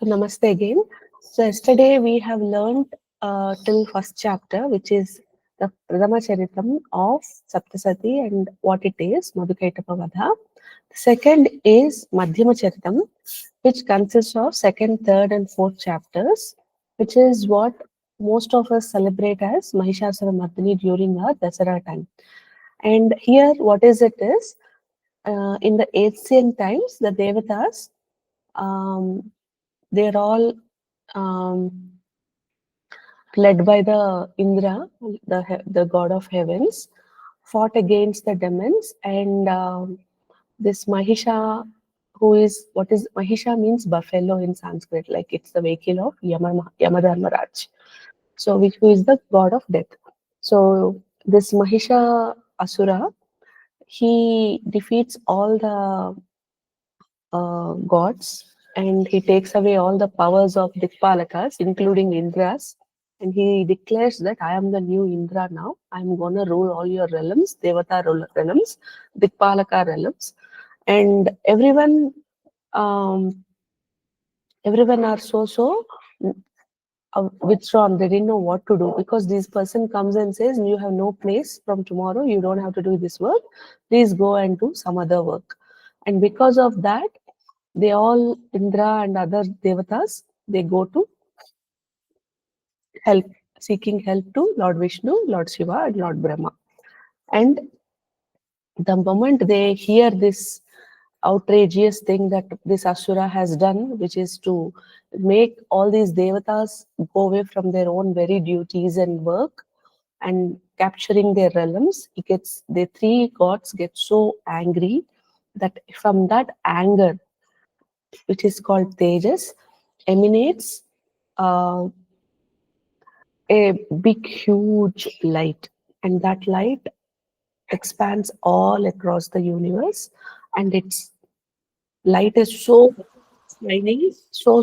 So namaste again. So yesterday we have learned till first chapter, which is the Pradama Charitam of Saptasati and what it is, Madhukaitapa Vadha. The second is Madhyama Charitam, which consists of second, third, and fourth chapters, which is what most of us celebrate as Mahishasura Mardini during our Dasara time. And here, what is it is in the ancient times, the Devatas. Um, they're all um, led by the Indra, the god of heavens, fought against the demons, and this Mahisha, who is what is Mahisha means buffalo in Sanskrit, like it's the vehicle of Yamadharmaraj. So, which who is the god of death. So, this Mahisha Asura, he defeats all the gods, and he takes away all the powers of Dikpalakas, including Indra's. And he declares that I am the new Indra now. I'm going to rule all your realms, realms, Dikpalaka realms. And um, everyone are so withdrawn. They didn't know what to do because this person comes and says, you have no place from tomorrow. You don't have to do this work. Please go and do some other work. And because of that, they all, Indra and other devatas, they go to help, seeking help to Lord Vishnu, Lord Shiva, and Lord Brahma. And the moment they hear this outrageous thing that this Asura has done, which is to make all these devatas go away from their own very duties and work and capturing their realms, the three gods get so angry that from that anger, which is called Tejas, emanates uh, a big, huge light, and that light expands all across the universe, and its light is so shining, so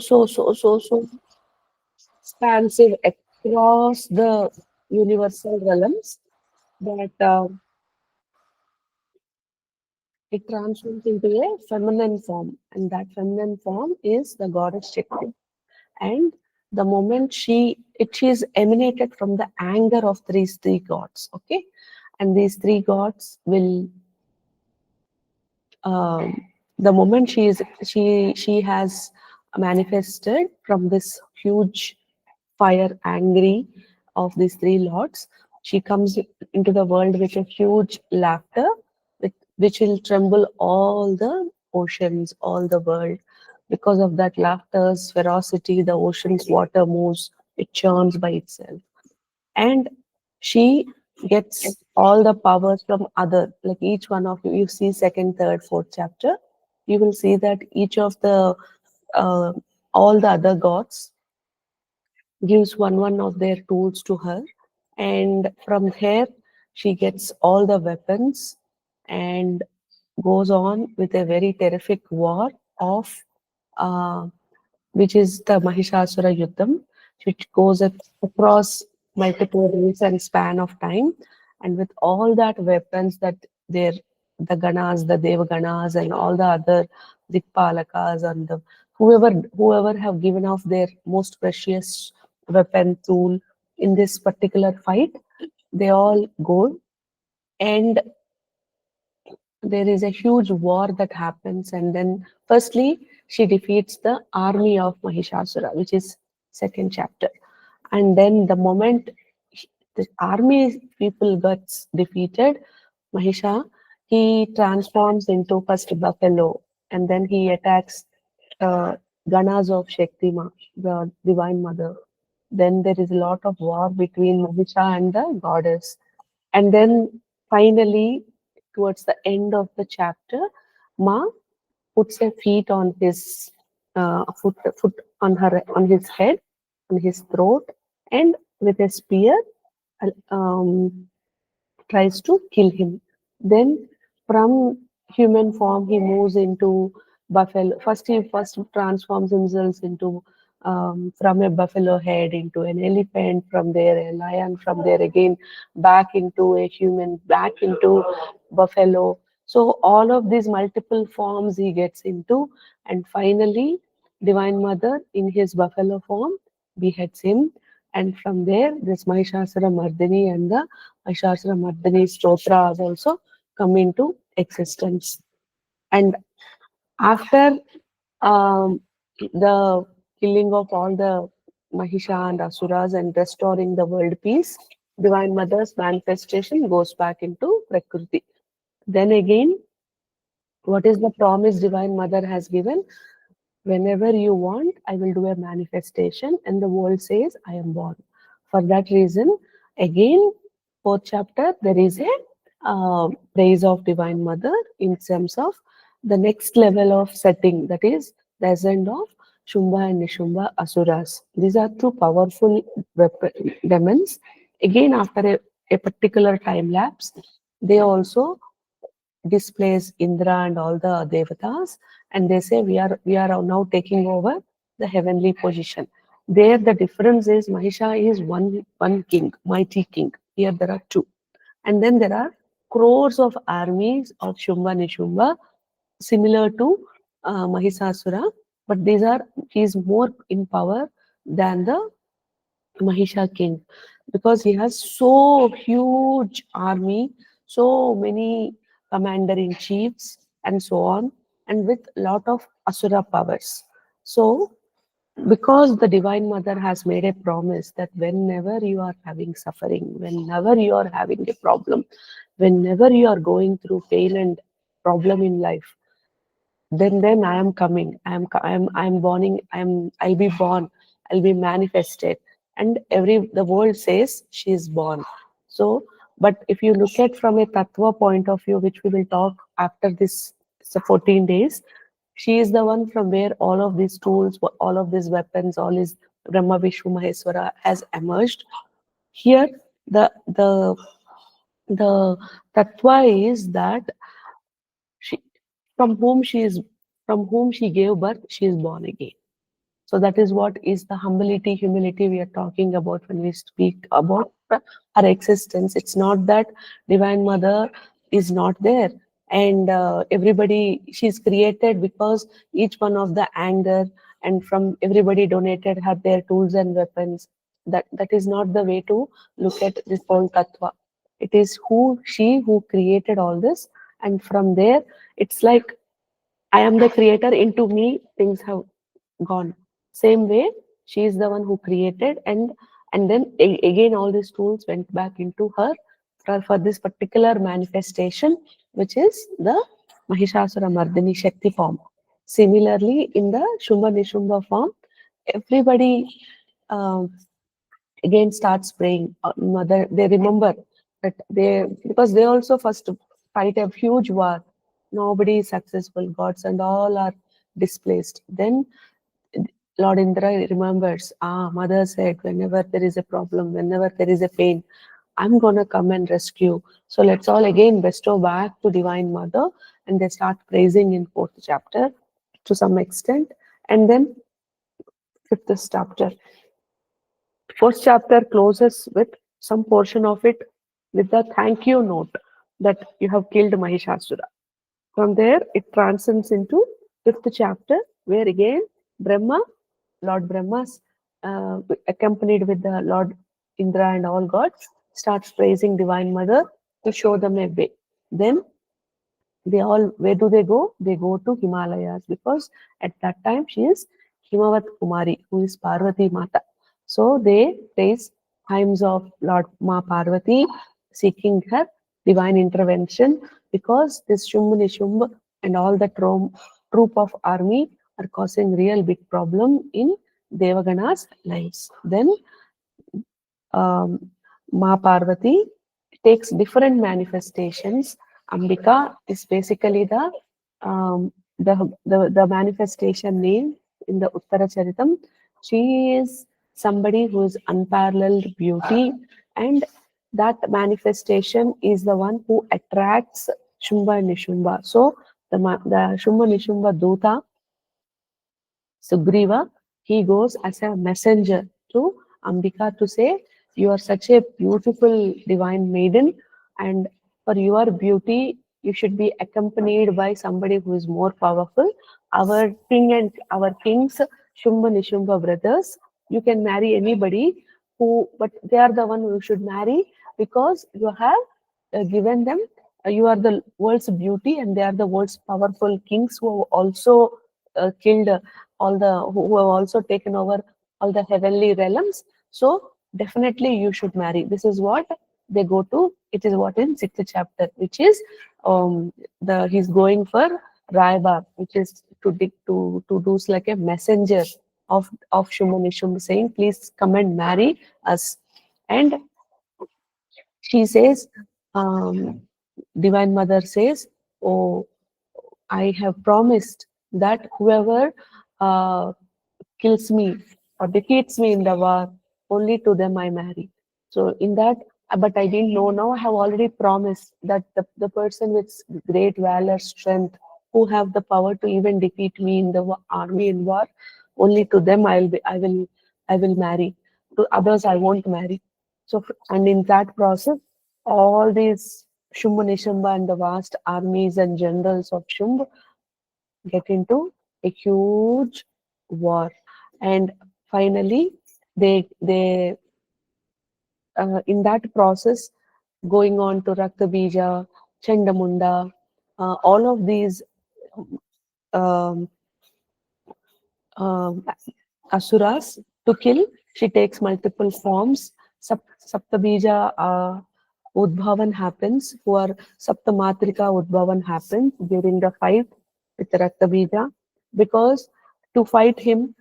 expansive across the universal realms that it transforms into a feminine form, and that feminine form is the goddess Shakti. And the moment she is emanated from the anger of these three gods, okay, and these three gods will um, the moment she has manifested from this huge fire angry of these three lords, she comes into the world with a huge laughter which will tremble all the oceans, all the world. Because of that laughter's ferocity, the ocean's water moves, it churns by itself. And she gets all the powers from other, like each one of you see second, third, fourth chapter, you will see that each of the uh, all the other gods gives one of their tools to her, and from here she gets all the weapons and goes on with a very terrific war of uh, which is the Mahishasura Yuddham, which goes across multiple days and span of time. And with all that weapons that they're the Ganas, the Devaganas, and all the other Dikpalakas and the whoever have given off their most precious weapon tool in this particular fight, they all go, and there is a huge war that happens. And then firstly she defeats the army of Mahishasura, which is second chapter. And then the moment the army people gets defeated, Mahisha, he transforms into first buffalo, and then he attacks uh, Ganas of Shakti Ma, the divine mother. Then there is a lot of war between Mahisha and the goddess. And then finally, towards the end of the chapter, Ma puts a feet on his foot on his head, on his throat, and with a spear um, tries to kill him. Then from human form he moves into buffalo. First he first transforms himself into from a buffalo head into an elephant, from there a lion, from there again back into a human, back into buffalo. So all of these multiple forms he gets into, and finally Divine Mother in his buffalo form beheads him, and from there, this Mahishasura Mardini and the Mahishasura Mardini Stotras also come into existence. And after the killing of all the Mahisha and Asuras and restoring the world peace, Divine Mother's manifestation goes back into Prakriti. Then again, what is the promise Divine Mother has given? Whenever you want, I will do a manifestation, and the world says, I am born. For that reason, again, fourth chapter, there is a praise of Divine Mother in terms of the next level of setting, that is, the ascent of Shumba and Nishumba Asuras. These are two powerful demons. Again, after a particular time lapse, they also displace Indra and all the devatas, and they say we are now taking over the heavenly position. There, the difference is Mahisha is one king, mighty king. Here there are two, and then there are crores of armies of Shumba Nishumba, similar to Mahisasura, but these are he is more in power than the Mahisha king, because he has so huge army, so many commander in chiefs and so on, and with lot of asura powers. So because the Divine Mother has made a promise that whenever you are having suffering, whenever you are having a problem, whenever you are going through pain and problem in life, then I am coming, I am borning, I'll be born, I'll be manifested, and every the world says she is born. So but if you look at from a tattva point of view, which we will talk after this, so 14 days, she is the one from where all of these tools, all of these weapons, all is Brahma Vishnu Maheswara has emerged. Here the tattva is that she, from whom she is, from whom she gave birth, she is born again. So that is what is the humility we are talking about when we speak about her existence. It's not that Divine Mother is not there, and everybody, she's created because each one of the anger, and from everybody donated her their tools and weapons. That is not the way to look at this whole tattva. It is who created all this, and from there, it's like I am the creator, into me things have gone. Same way, she is the one who created, and then again all these tools went back into her for this particular manifestation, which is the Mahishasura Mardini Shakti form. Similarly, in the Shumba Nishumba form, everybody um, again starts praying. Mother, they remember that they, because they also first fight a huge war. Nobody is successful. Gods and all are displaced. Then Lord Indra remembers, mother said, whenever there is a problem, whenever there is a pain, I'm gonna come and rescue. So let's all again bestow back to Divine Mother, and they start praising in fourth chapter to some extent, and then fifth chapter. First chapter closes with some portion of it with the thank you note that you have killed Mahishasura. From there, it transcends into fifth chapter, where again Brahma, Lord Brahma's accompanied with the Lord Indra and all gods, starts praising Divine Mother to show them a way. Then they all, where do they go? They go to Himalayas, because at that time she is Himavat Kumari, who is Parvati Mata. So they praise hymns of Lord Ma Parvati, seeking her divine intervention, because this Shumb Nishumb and all the troop of army are causing real big problem in Devagana's lives. Then Ma Parvati takes different manifestations. Ambika is basically the manifestation name in the Uttara Charitam. She is somebody who is unparalleled beauty, and that manifestation is the one who attracts Shumba and Nishumba. So the Shumba Nishumba Duta Sugriva, he goes as a messenger to Ambika to say, you are such a beautiful divine maiden, and for your beauty, you should be accompanied by somebody who is more powerful. Our king and our kings Shumba Nishumba brothers. You can marry anybody who, but they are the one who should marry because you have given them. You are the world's beauty, and they are the world's powerful kings who have also killed all the who have also taken over all the heavenly realms. So definitely you should marry. This is what they go to. It is what in sixth chapter, which is the he's going for Raiba, which is to do like a messenger of Shumanishum, saying, please come and marry us. And she says, um, Divine Mother says, oh, I have promised that whoever uh, kills me or defeats me in the war, only to them I marry. So in that, but I didn't know. Now I have already promised that the person with great valor, strength, who have the power to even defeat me in the army in war, only to them I will marry. To others I won't marry. So and in that process, all these Shumba Nishamba and the vast armies and generals of Shumba get into a huge war, and finally they in that process going on to Raktabija, Chandamunda, all of these um, um, asuras to kill. She takes multiple forms. Saptabija Udbhavan happens, who are Saptamatrika Udbhavan happens during the fight with Raktabija, because to fight him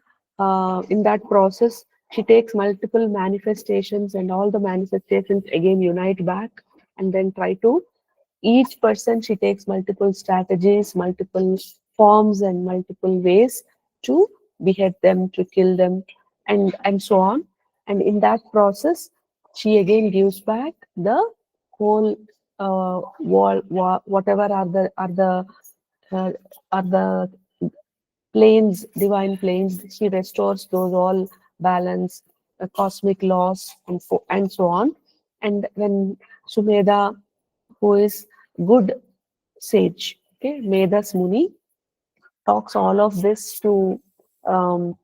in that process, she takes multiple manifestations, and all the manifestations again unite back and then try to each person. She takes multiple strategies, multiple forms, and multiple ways to behead them, to kill them, and so on. And in that process, she again gives back the whole whatever uh, are the planes, divine planes. She restores those all balance, cosmic laws, and so on. And when Sumedha, who is good sage, okay, Medas Muni, talks all of this to um,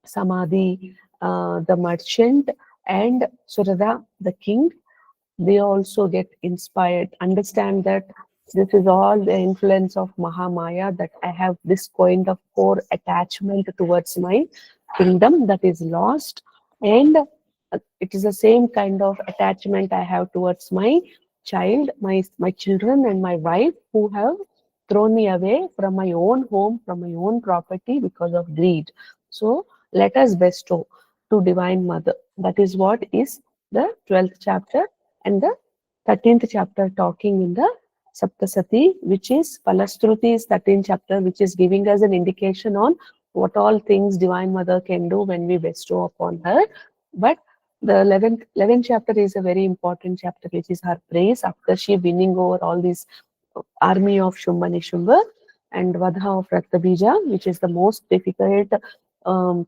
Samadhi, the merchant, and Surada, the king. They also get inspired, understand that this is all the influence of Mahamaya, that I have this kind of core attachment towards my kingdom that is lost, and it is the same kind of attachment I have towards my child, my children, and my wife, who have thrown me away from my own home, from my own property because of greed. So let us bestow to Divine Mother. That is what is the 12th chapter, and the 13th chapter talking in the Saptasati, which is Palastruti's 13th chapter, which is giving us an indication on what all things Divine Mother can do when we bestow upon her. But the 11th chapter is a very important chapter, which is her praise after she winning over all these army of Shumba Nishumba and Vadha of Raktabija, which is the most difficult um,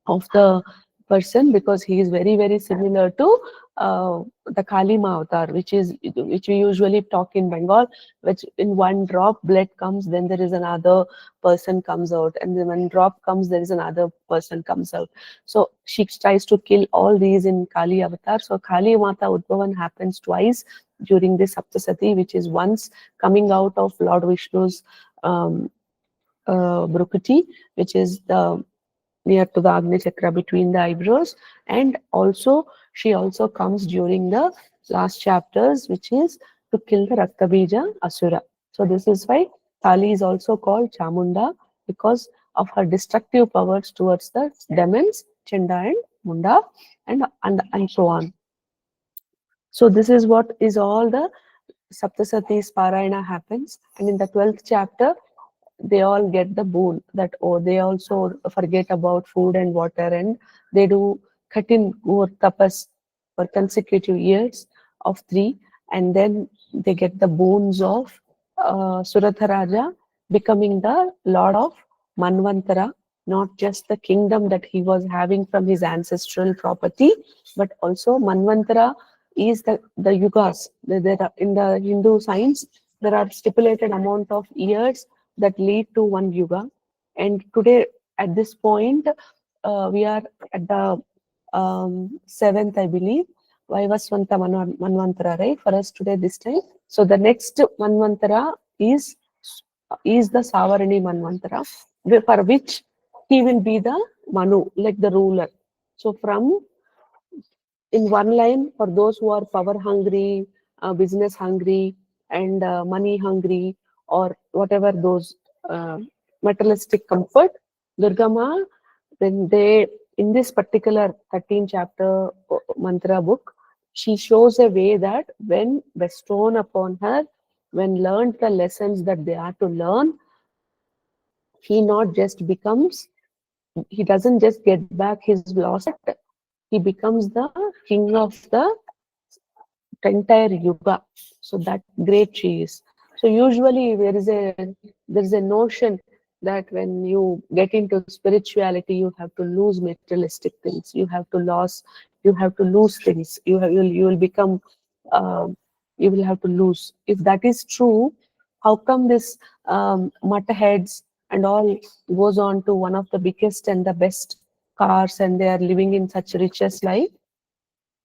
of the person, because he is very very similar to the Kali Ma avatar, which we usually talk in Bengal, which in one drop blood comes, then there is another person comes out, and then one drop comes, there is another person comes out. So she tries to kill all these in Kali avatar. So Kali Mata Udbhavan happens twice during this Saptasati, which is once coming out of Lord Vishnu's um, Brukati, which is the near to the Agni Chakra between the eyebrows, and also she also comes during the last chapters, which is to kill the Raktabija Asura. So this is why Kali is also called Chamunda, because of her destructive powers towards the demons, Chanda and Munda, and so on. So this is what is all the Saptasati's Parayana happens, and in the 12th chapter they all get the boon that, oh, they also forget about food and water, and they do katin or tapas for consecutive years of 3, and then they get the boons of Suratha Raja becoming the lord of Manvantara, not just the kingdom that he was having from his ancestral property, but also Manvantara is the yugas. There are, in the Hindu science, there are stipulated amount of years that lead to one yuga. And today, at this point, we are at the seventh, I believe. Vaivasvanta Manvantara, right? For us today, this time. So the next Manvantara is the Savarani Manvantara, for which he will be the Manu, like the ruler. So from in one line, for those who are power hungry, business hungry, and money hungry, or whatever those uh, materialistic comfort, Durgama, then they, in this particular 13 chapter mantra book, she shows a way that when bestowed upon her, when learned the lessons that they are to learn, he not just becomes, he doesn't just get back his lost, he becomes the king of the entire yuga. So that great she is. So usually there is a notion that when you get into spirituality, you have to lose materialistic things. You have to lose things. You will become you will have to lose. If that is true, how come this mata heads and all goes on to one of the biggest and the best cars, and they are living in such richest life?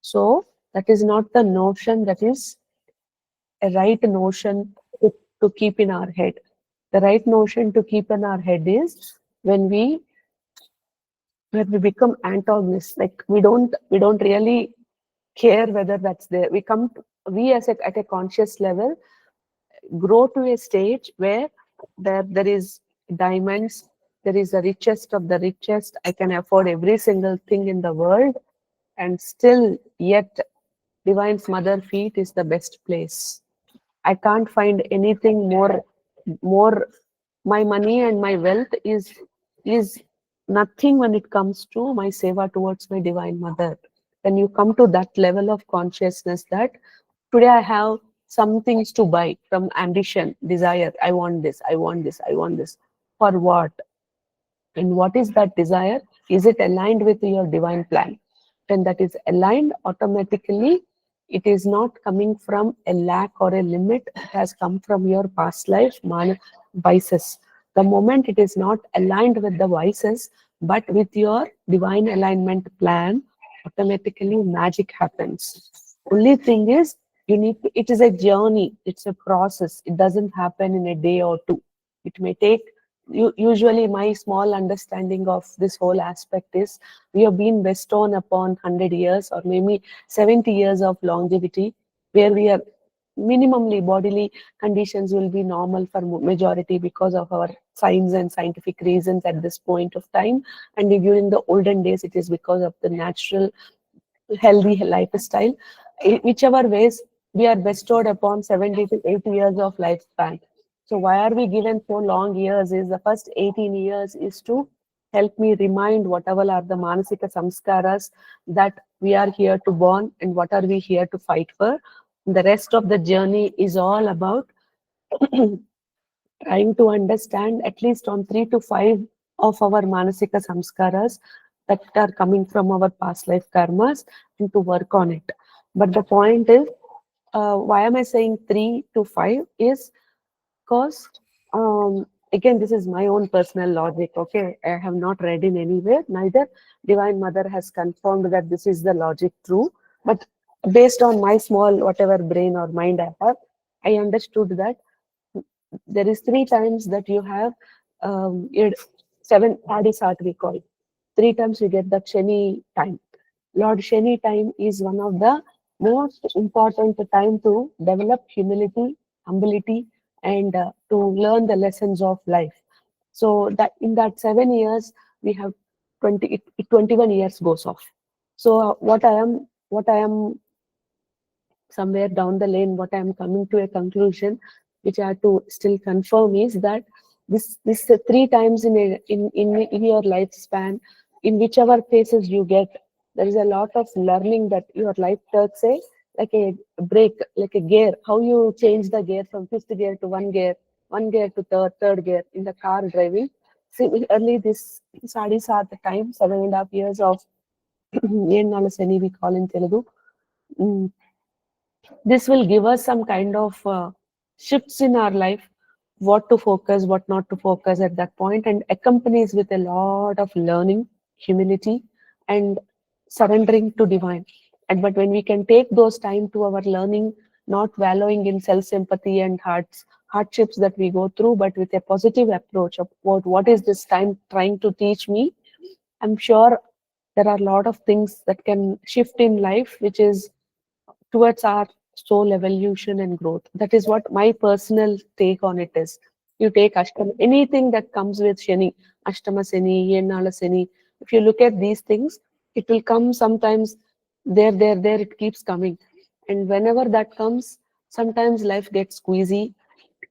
So that is not the notion that is a right notion to keep in our head. The right notion to keep in our head is when we become antagonists. Like we don't really care whether that's there. We as at a conscious level grow to a stage where there is diamonds, there is the richest of the richest. I can afford every single thing in the world, and still yet Divine's mother feet is the best place. I can't find anything more. My money and my wealth is nothing when it comes to my seva towards my divine mother. When you come to that level of consciousness that today I have some things to buy from ambition, desire. I want this, I want this, I want this. For what? And what is that desire? Is it aligned with your divine plan? When that is aligned, automatically it is not coming from a lack or a limit. It has come from your past life vices. The moment it is not aligned with the vices, but with your divine alignment plan, automatically magic happens. Only thing is, it is a journey, it's a process. It doesn't happen in a day or two. It may take, usually my small understanding of this whole aspect is we have been bestowed upon 100 years or maybe 70 years of longevity, where we are minimally bodily conditions will be normal for majority because of our science and scientific reasons at this point of time, and during the olden days it is because of the natural healthy lifestyle. Whichever ways, we are bestowed upon 70 to 80 years of lifespan. So why are we given so long years? Is the first 18 years is to help me remind whatever are the manasika samskaras that we are here to born and what are we here to fight for. The rest of the journey is all about trying to understand at least on 3 to 5 of our manasika samskaras that are coming from our past life karmas, and to work on it. But the point is, why am I saying 3 to 5 is because, again, this is my own personal logic. Okay, I have not read in anywhere, neither Divine Mother has confirmed that this is the logic true, but based on my small whatever brain or mind I have, I understood that there is 3 times that you have seven Adisat we call. 3 times you get the Shani time. Lord Shani time is one of the most important time to develop humility, humility, and to learn the lessons of life. So that in that 7 years we have 21 years goes off. So what I am somewhere down the lane, what I am coming to a conclusion, which I have to still confirm, is that this 3 times in your lifespan, in whichever phases you get, there is a lot of learning that your life takes like a break, like a gear. How you change the gear from fifth gear to one gear to third gear in the car driving. Similarly, this sadi at the time, 7.5 years of Yennalaseni we call in Telugu. Mm, this will give us some kind of shifts in our life what to focus, what not to focus at that point, and accompanies with a lot of learning, humility, and surrendering to divine. And but when we can take those time to our learning, not wallowing in self-sympathy and hardships that we go through, but with a positive approach of what is this time trying to teach me, I'm sure there are a lot of things that can shift in life, which is towards our soul evolution and growth. That is what my personal take on it is. You take Ashtama, anything that comes with Shani, Ashtama Shani, Yenala Shani. If you look at these things, it will come sometimes there, it keeps coming. And whenever that comes, sometimes life gets squeezy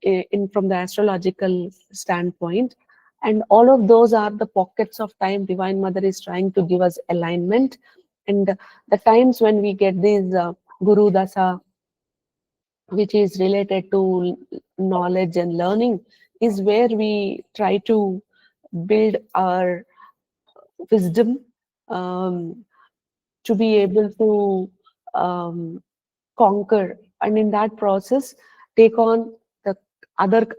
in from the astrological standpoint. And all of those are the pockets of time Divine Mother is trying to give us alignment. And the times when we get these Guru Dasa, which is related to knowledge and learning, is where we try to build our wisdom, um, to be able to conquer, and in that process take on the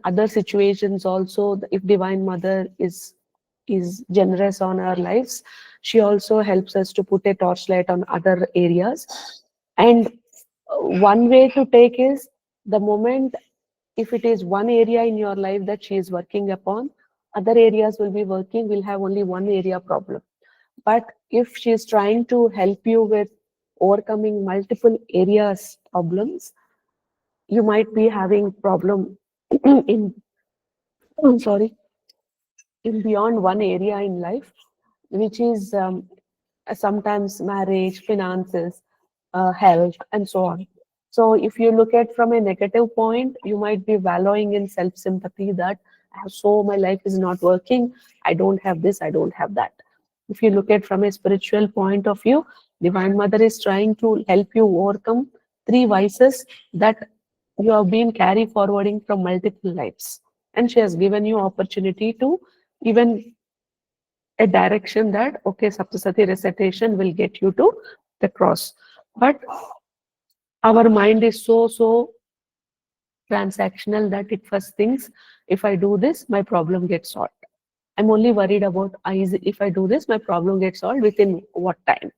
other situations also. If Divine Mother is generous on our lives, she also helps us to put a torchlight on other areas. And one way to take is the moment, if it is one area in your life that she is working upon, other areas will be working, will have only one area problem. But if she is trying to help you with overcoming multiple areas problems, you might be having problem in, I'm sorry, in beyond one area in life, which is sometimes marriage, finances, health, and so on. So if you look at from a negative point, you might be wallowing in self-sympathy that so my life is not working, I don't have this, I don't have that. If you look at from a spiritual point of view, Divine Mother is trying to help you overcome three vices that you have been carry forwarding from multiple lives. And she has given you opportunity to even a direction that okay, saptasati recitation will get you to the cross. But our mind is so transactional that it first thinks, if I do this my problem gets solved. I'm only worried about if I do this my problem gets solved within what time.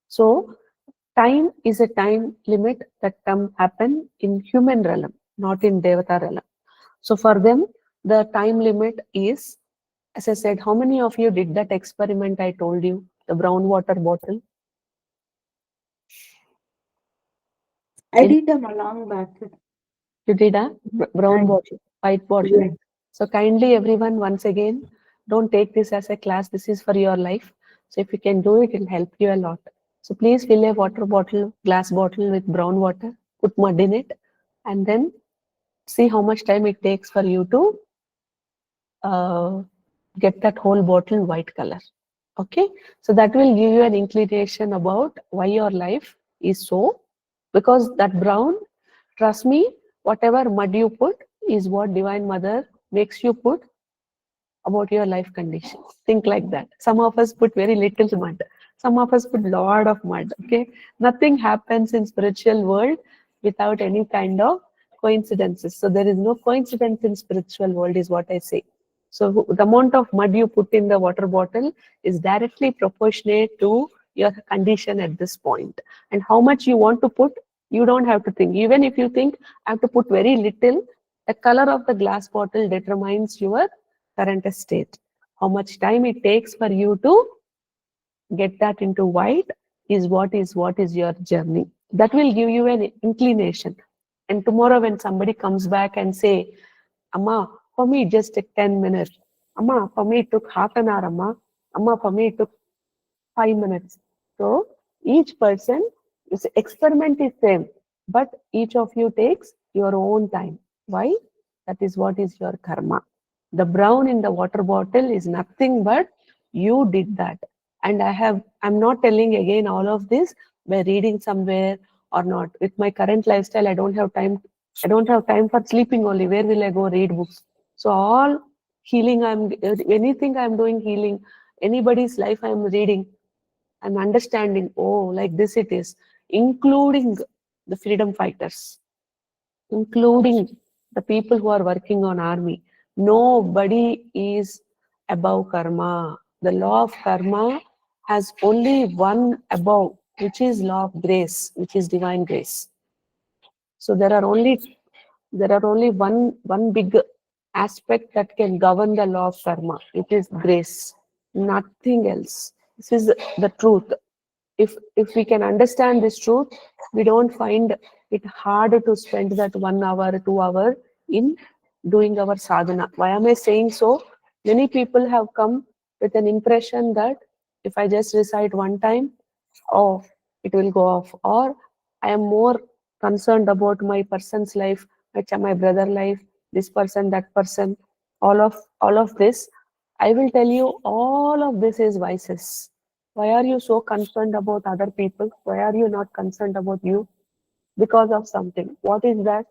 So time is a time limit that come happen in human realm, not in devata realm. So for them the time limit is, as I said, how many of you did that experiment I told you, the brown water bottle? I did them along back. You did a brown And bottle, white bottle. yeah. So kindly everyone, once again, don't take this as a class. This is for your life. So if you can do it, it'll help you a lot. So please fill a water bottle, glass bottle with brown water, put mud in it, and then see how much time it takes for you to uh, get that whole bottle white color. Okay, so that will give you an inclination about why your life is so. Because that brown, trust me, whatever mud you put is what Divine Mother makes you put about your life condition. Think like that. Some of us put very little mud. Some of us put lot of mud. Okay, nothing happens in spiritual world without any kind of coincidences. So there is no coincidence in spiritual world, is what I say. So the amount of mud you put in the water bottle is directly proportionate to your condition at this point. And how much you want to put, you don't have to think. Even if you think I have to put very little, the color of the glass bottle determines your current state. How much time it takes for you to get that into white is what is your journey. That will give you an inclination. And tomorrow when somebody comes back and say, Amma, for me it just took 10 minutes. Amma, for me it took half an hour, Amma. Amma, for me it took 5 minutes. So each person, is experiment is same, but each of you takes your own time. Why? That is what is your karma. The brown in the water bottle is nothing but you did that. And I'm not telling again all of this by reading somewhere or not. With my current lifestyle, I don't have time. I don't have time for sleeping only. Where will I go read books? So all healing, anything I'm doing healing, anybody's life I'm reading, I'm understanding, oh, like this it is, including the freedom fighters, including the people who are working on army. Nobody is above karma. The law of karma has only one above, which is law of grace, which is divine grace. So there are only one big aspect that can govern the law of karma. It is grace, nothing else. This is the truth. If we can understand this truth, we don't find it hard to spend that 1 hour, 2 hour in doing our sadhana. Why am I saying so? Many people have come with an impression that if I just recite one time, oh, it will go off. Or I am more concerned about my person's life, my brother life, this person, that person, all of this. I will tell you, all of this is vices. Why are you so concerned about other people? Why are you not concerned about you? Because of something. What is that?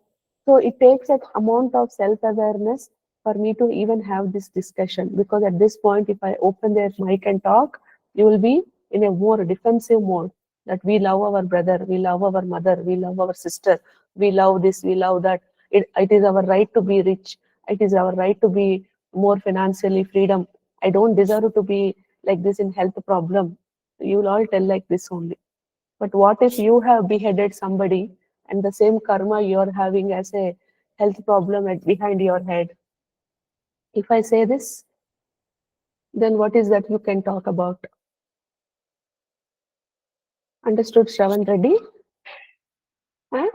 So it takes an amount of self-awareness for me to even have this discussion. Because at this point, if I open their mic and talk, you will be in a more defensive mode. That we love our brother, we love our mother, we love our sister, we love this, we love that. It is our right to be rich. It is our right to be more financially freedom. I don't deserve to be like this in health problem. You will all tell like this only. But what if you have beheaded somebody and the same karma you're having as a health problem behind your head? If I say this, then what is that you can talk about? Understood, Shravan Reddy? Huh?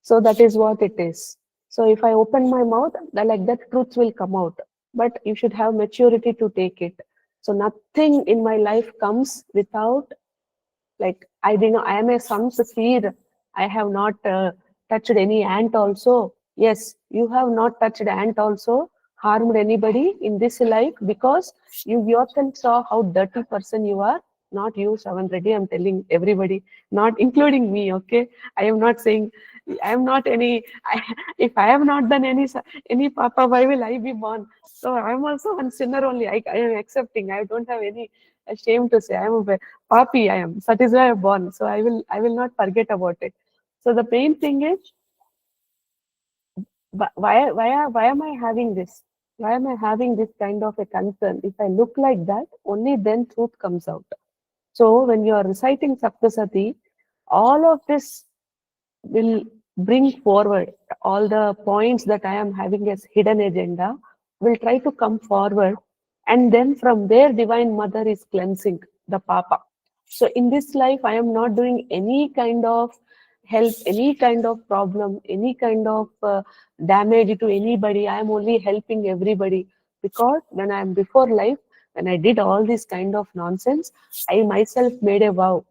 So that is what it is. So if I open my mouth, like that truth will come out. But you should have maturity to take it. So nothing in my life comes without, like, I didn't know, I am a sun's seed. I have not touched any ant also. Yes, you have not touched ant also, harmed anybody in this life, because you yourself saw how dirty person you are. Not you, Savan Reddy. I'm telling everybody, not including me. Okay, I am not saying I am not any. If I have not done any papa, why will I be born? So I am also one sinner only. I am accepting. I don't have any shame to say. I am a papi. I am. That is why I am born. So I will not forget about it. So the main thing is, why am I having this? Why am I having this kind of a concern? If I look like that, only then truth comes out. So when you are reciting Saptasati, all of this will bring forward, all the points that I am having as hidden agenda will try to come forward, and then from there divine mother is cleansing the papa. So in this life I am not doing any kind of help, any kind of problem, any kind of damage to anybody. I am only helping everybody, because when I am before life, when I did all this kind of nonsense, I myself made a vow.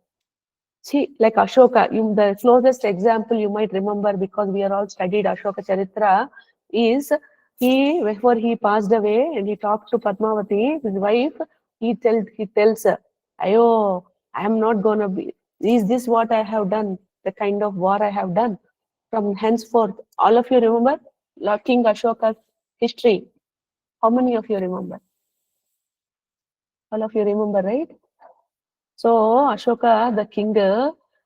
See, like Ashoka, the closest example you might remember, because we are all studied Ashoka Charitra, is before he passed away and he talked to Padmavati, his wife, he tells her, Ayo, I am not gonna be, is this what I have done? The kind of war I have done? From henceforth, all of you remember King Ashoka's history? How many of you remember? All of you remember, right? So Ashoka, the king,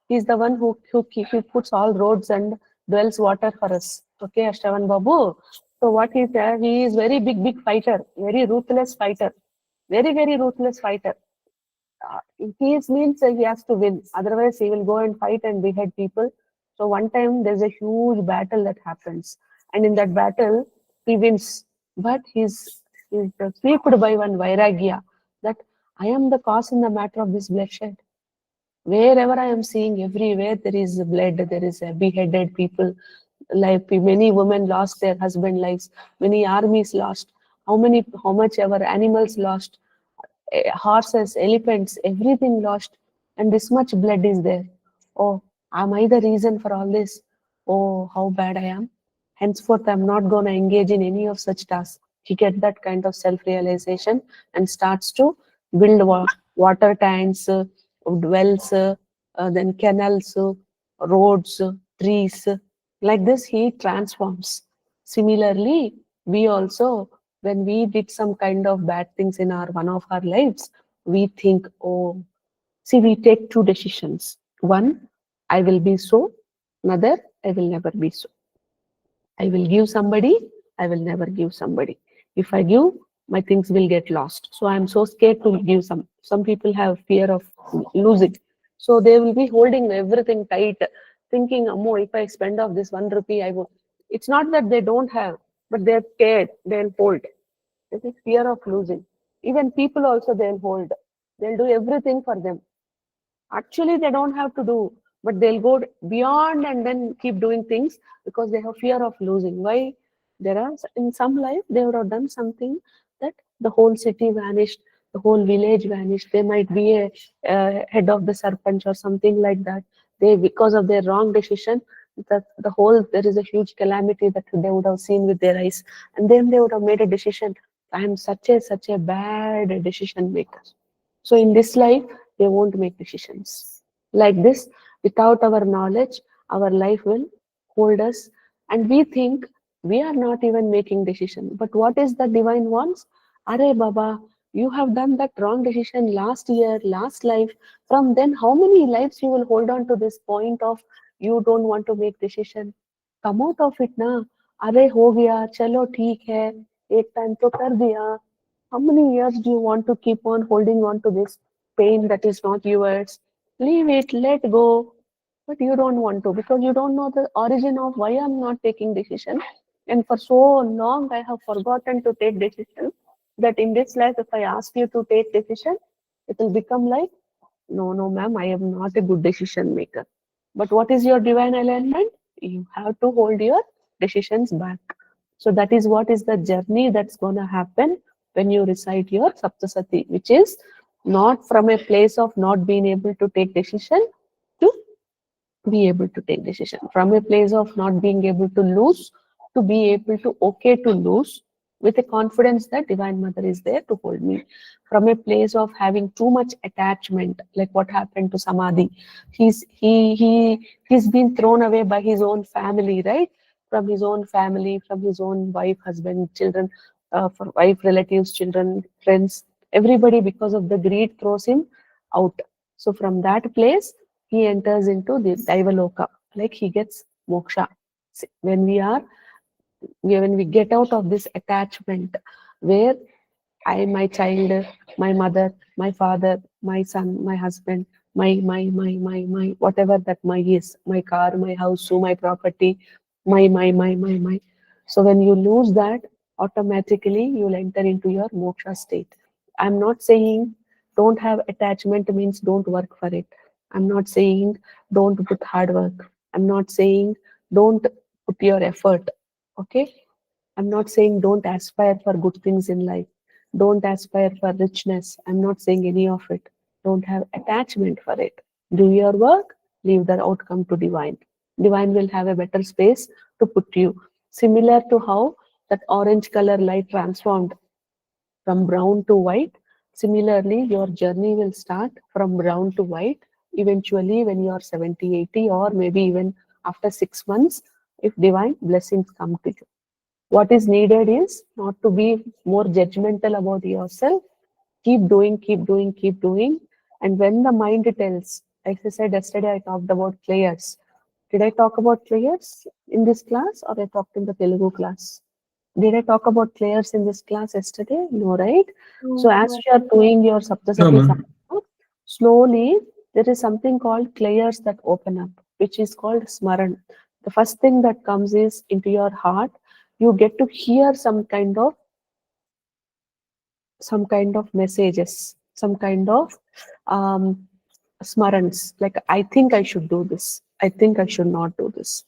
is the one who puts all roads and dwells water for us. Okay, Ashtavan Babu. So what he is very big fighter, very ruthless fighter, very ruthless fighter. He means he has to win. Otherwise, he will go and fight and behead people. So one time there's a huge battle that happens, and in that battle he wins. But he's swept by one vairagya, that I am the cause in the matter of this bloodshed. Wherever I am seeing, everywhere there is blood, there is beheaded people. Like many women lost their husband lives, many armies lost. How much ever animals lost, horses, elephants, everything lost, and this much blood is there. Oh, am I the reason for all this? Oh, how bad I am. Henceforth, I'm not going to engage in any of such tasks. He get that kind of self-realization and starts to build water tanks, wells, then canals, roads, trees. Like this, he transforms. Similarly, we also, when we did some kind of bad things in our one of our lives, we think, oh, see, we take two decisions. One, I will be so. Another, I will never be so. I will give somebody, I will never give somebody. If I give, my things will get lost. So I'm so scared to give some. Some people have fear of losing. So they will be holding everything tight, thinking, oh, if I spend off this 1 rupee, I will. It's not that they don't have, but they're scared, they'll hold. It is fear of losing. Even people also they'll hold. They'll do everything for them. Actually, they don't have to do, but they'll go beyond and then keep doing things because they have fear of losing. Why? There are in some life they would have done something that the whole city vanished, the whole village vanished. They might be a head of the sarpanch or something like that. They because of their wrong decision, that the whole there is a huge calamity that they would have seen with their eyes, and then they would have made a decision. I am such a bad decision maker. So in this life, they won't make decisions. Like this, without our knowledge, our life will hold us, and we think we are not even making decision. But what is the divine wants? Are Baba, you have done that wrong decision last year, last life. From then, how many lives you will hold on to this point of you don't want to make decision? Come out of it na. अरे हो गया चलो ठीक है एक time तो कर दिया how many years do you want to keep on holding on to this pain that is not yours? Leave it, let go. But you don't want to because you don't know the origin of why I'm not taking decision. And for so long, I have forgotten to take decision that in this life, if I ask you to take decision, it will become like, no, no, ma'am, I am not a good decision maker. But what is your divine alignment? You have to hold your decisions back. So that is what is the journey that's going to happen when you recite your saptasati, which is not from a place of not being able to take decision to be able to take decision, from a place of not being able to lose to be able to okay to lose with a confidence that divine mother is there to hold me, from a place of having too much attachment like what happened to samadhi. He's been thrown away by his own family, right? From his own family, from his own wife, husband, children, for wife, relatives, children, friends, everybody, because of the greed throws him out. So from that place he enters into the Daivaloka, like he gets moksha. When when we get out of this attachment, where I, my child, my mother, my father, my son, my husband, my, whatever that my is, my car, my house, my property, my. So when you lose that, automatically you'll enter into your moksha state. I'm not saying don't have attachment means don't work for it. I'm not saying don't put hard work. I'm not saying don't put your effort. Okay? I'm not saying don't aspire for good things in life. Don't aspire for richness. I'm not saying any of it. Don't have attachment for it. Do your work, leave the outcome to divine. Divine will have a better space to put you. Similar to how that orange color light transformed from brown to white. Similarly, your journey will start from brown to white. Eventually, when you are 70, 80, or maybe even after 6 months, if divine blessings come to you. What is needed is not to be more judgmental about yourself. Keep doing, keep doing, keep doing. And when the mind tells, as I said yesterday, I talked about players. Did I talk about players in this class or I talked in the Telugu class? Did I talk about players in this class yesterday? No, right? So No, as no. you are doing your No, saptasati ma'am. sadhana, slowly there is something called players that open up, which is called smaran. The first thing that comes is into your heart. You get to hear some kind of messages, some kind of um, smarans. Like I think I should do this. I think I should not do this.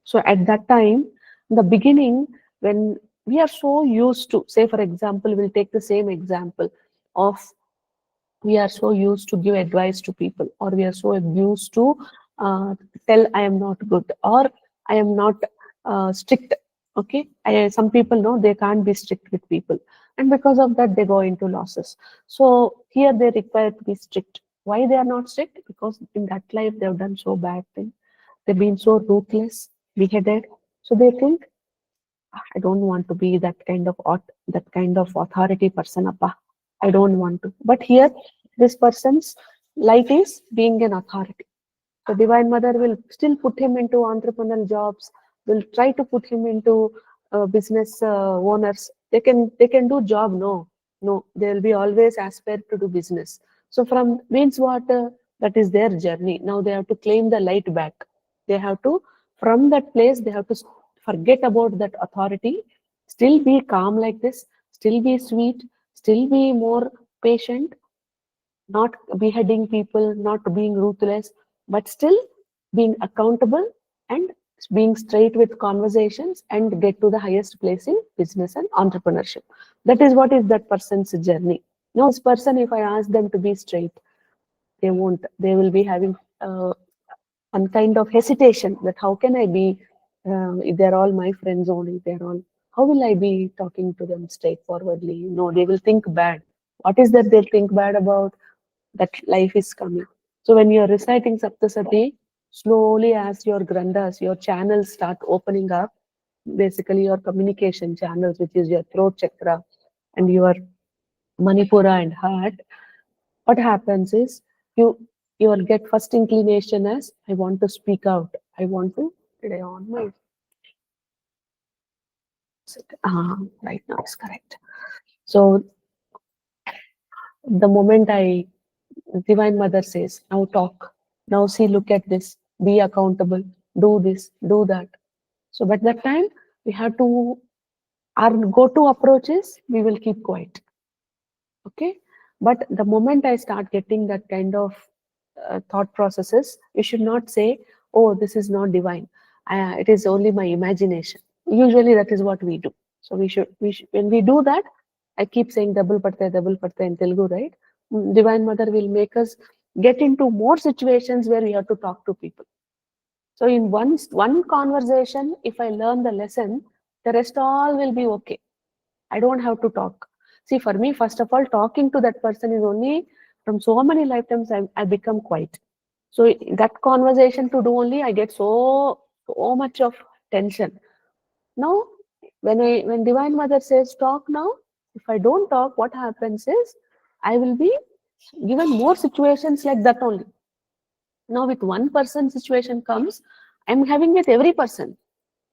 So at that time, in the beginning, when we are so used to, say for example, we'll take the same example of we are so used to give advice to people, or we are so used to tell I am not good or I am not strict. Okay, some people know they can't be strict with people, and because of that they go into losses. So here they require to be strict. Why they are not strict? Because in that life they have done so bad thing, they've been so ruthless, beheaded. So they think I don't want to be that kind of authority person. Appa. I don't want to. But here, this person's life is being an authority. The Divine Mother will still put him into entrepreneurial jobs, will try to put him into business owners. They can do job. No, no, they will be always aspire to do business. So from means what, that is their journey. Now they have to claim the light back. They have to, from that place, they have to forget about that authority, still be calm like this, still be sweet, still be more patient, not beheading people, not being ruthless, but still being accountable and being straight with conversations and get to the highest place in business and entrepreneurship. That is what is that person's journey. Now, this person, if I ask them to be straight, they won't. They will be having one kind of hesitation that how can I be, if they're all my friends only, they're all, how will I be talking to them straightforwardly? No, they will think bad. What is that they'll think bad about? That life is coming. So when you're reciting Saptasati, slowly as your grandas, your channels start opening up, basically your communication channels, which is your throat chakra and your Manipura and heart, what happens is you will get first inclination as I want to speak out. I want to, did I on my right now is correct. So the moment I Divine Mother says, now talk. Now see, look at this. Be accountable. Do this. Do that. So, but that time we have to, our go-to approach is we will keep quiet. Okay. But the moment I start getting that kind of thought processes, you should not say, oh, this is not divine. It is only my imagination. Usually that is what we do. So we should when we do that, I keep saying double patte in Telugu, right? Divine Mother will make us get into more situations where we have to talk to people. So in one conversation, if I learn the lesson, the rest all will be okay. I don't have to talk. See, for me, first of all, talking to that person is only from so many lifetimes I become quiet. So that conversation to do only, I get so much of tension. Now, when Divine Mother says talk now, if I don't talk, what happens is I will be given more situations like that only. Now, with one person situation comes, I'm having with every person.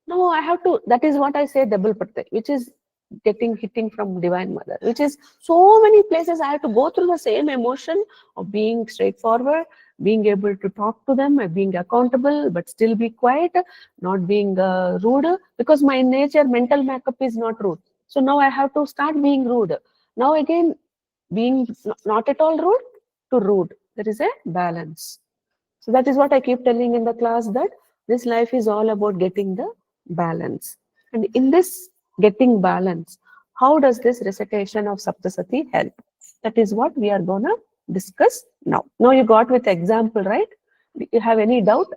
No, I have to. That is what I say, double patte, which is hitting from Divine Mother, which is so many places I have to go through the same emotion of being straightforward, being able to talk to them, being accountable, but still be quiet, not being rude, because my nature, mental makeup is not rude. So now I have to start being rude. Now again, being not at all rude to rude. There is a balance. So that is what I keep telling in the class, that this life is all about getting the balance. And in this getting balance, how does this recitation of Saptasati help? That is what we are gonna discuss now. Now you got with example, right? You have any doubt?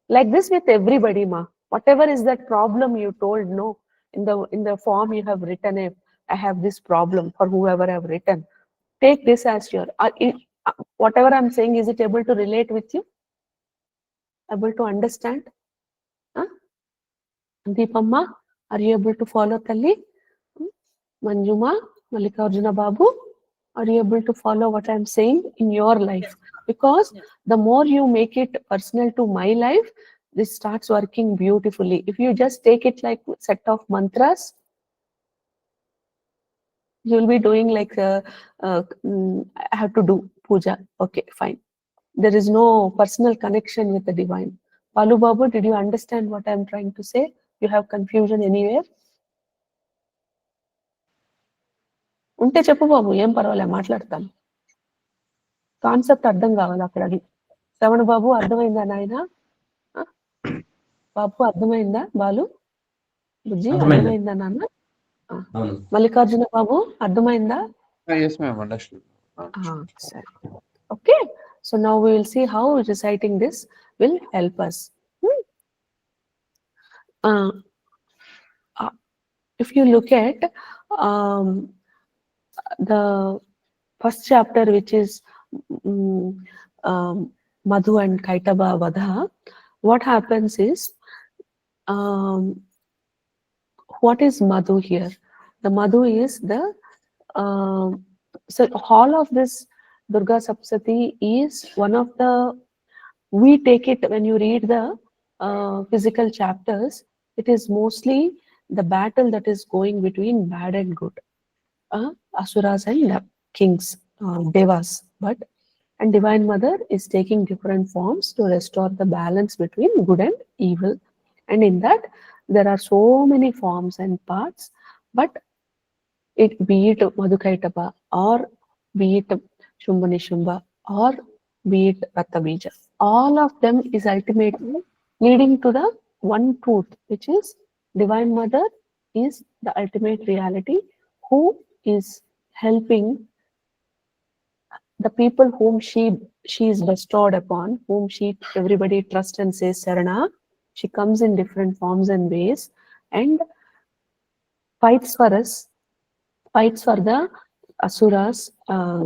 Like this with everybody, ma. Whatever is that problem you told, no. In the form you have written, I have this problem for whoever I have written. Take this as your whatever I'm saying, is it able to relate with you? Able to understand? Huh? Deepamma, are you able to follow Talli? Manjuma, Mallikarjuna Babu, are you able to follow what I'm saying in your life? Because the more you make it personal to my life, this starts working beautifully. If you just take it like set of mantras, you will be doing like I have to do puja. Okay, fine. There is no personal connection with the divine. Palu Babu, did you understand what I'm trying to say? You have confusion anywhere? ఉంటే చెప్పు బాబు, ఏం పర్వాలే, మాట్లాడతాను. Concept అర్థం కావాలి అక్కడ. అది శ్రవణ బాబు అర్థమైందా నాయన? బాబు అర్థమైందా? బాలు బుజ్జి అర్థమైందా నాన్న? మల్లికార్జున బాబు అర్థమైందా? Yes, ma'am. Understood. సరే. Okay, so now we will see how reciting this will help us. If you look at the first chapter, which is Madhu and Kaitaba Vadha, what happens is, what is Madhu here? The Madhu is the, so all of this Durga Saptasati is one of the, we take it when you read the physical chapters, It is mostly the battle that is going between bad and good, asuras and kings, devas. But and Divine Mother is taking different forms to restore the balance between good and evil. And in that, there are so many forms and parts, but it be it Madhukaitapa or be it Shumbanishumba or be it Rattabija. All of them is ultimately leading to the one truth, which is Divine Mother is the ultimate reality who is helping the people whom she is bestowed upon, whom she everybody trusts and says Sarana. She comes in different forms and ways and fights for us, fights for the asuras,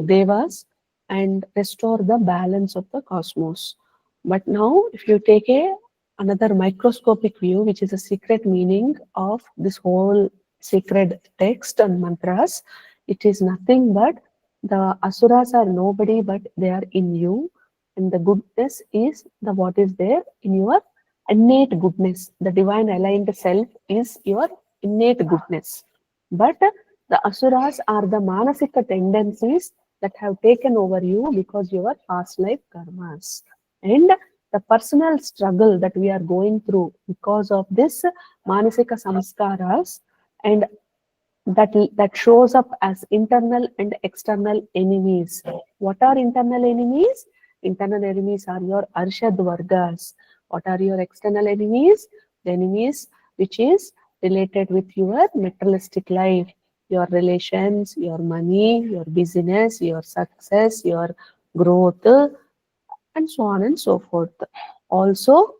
devas, and restore the balance of the cosmos. But now, if you take a another microscopic view, which is a secret meaning of this whole sacred text and mantras, it is nothing but the asuras are nobody, but they are in you, and the goodness is the what is there in your innate goodness. The divine aligned self is your innate goodness. But the asuras are the manasika tendencies that have taken over you because your past life karmas. And the personal struggle that we are going through because of this manasika samskaras and that shows up as internal and external enemies. What are internal enemies? Internal enemies are your arshad vargas. What are your external enemies? The enemies which is related with your materialistic life, your relations, your money, your business, your success, your growth, and so on and so forth. Also,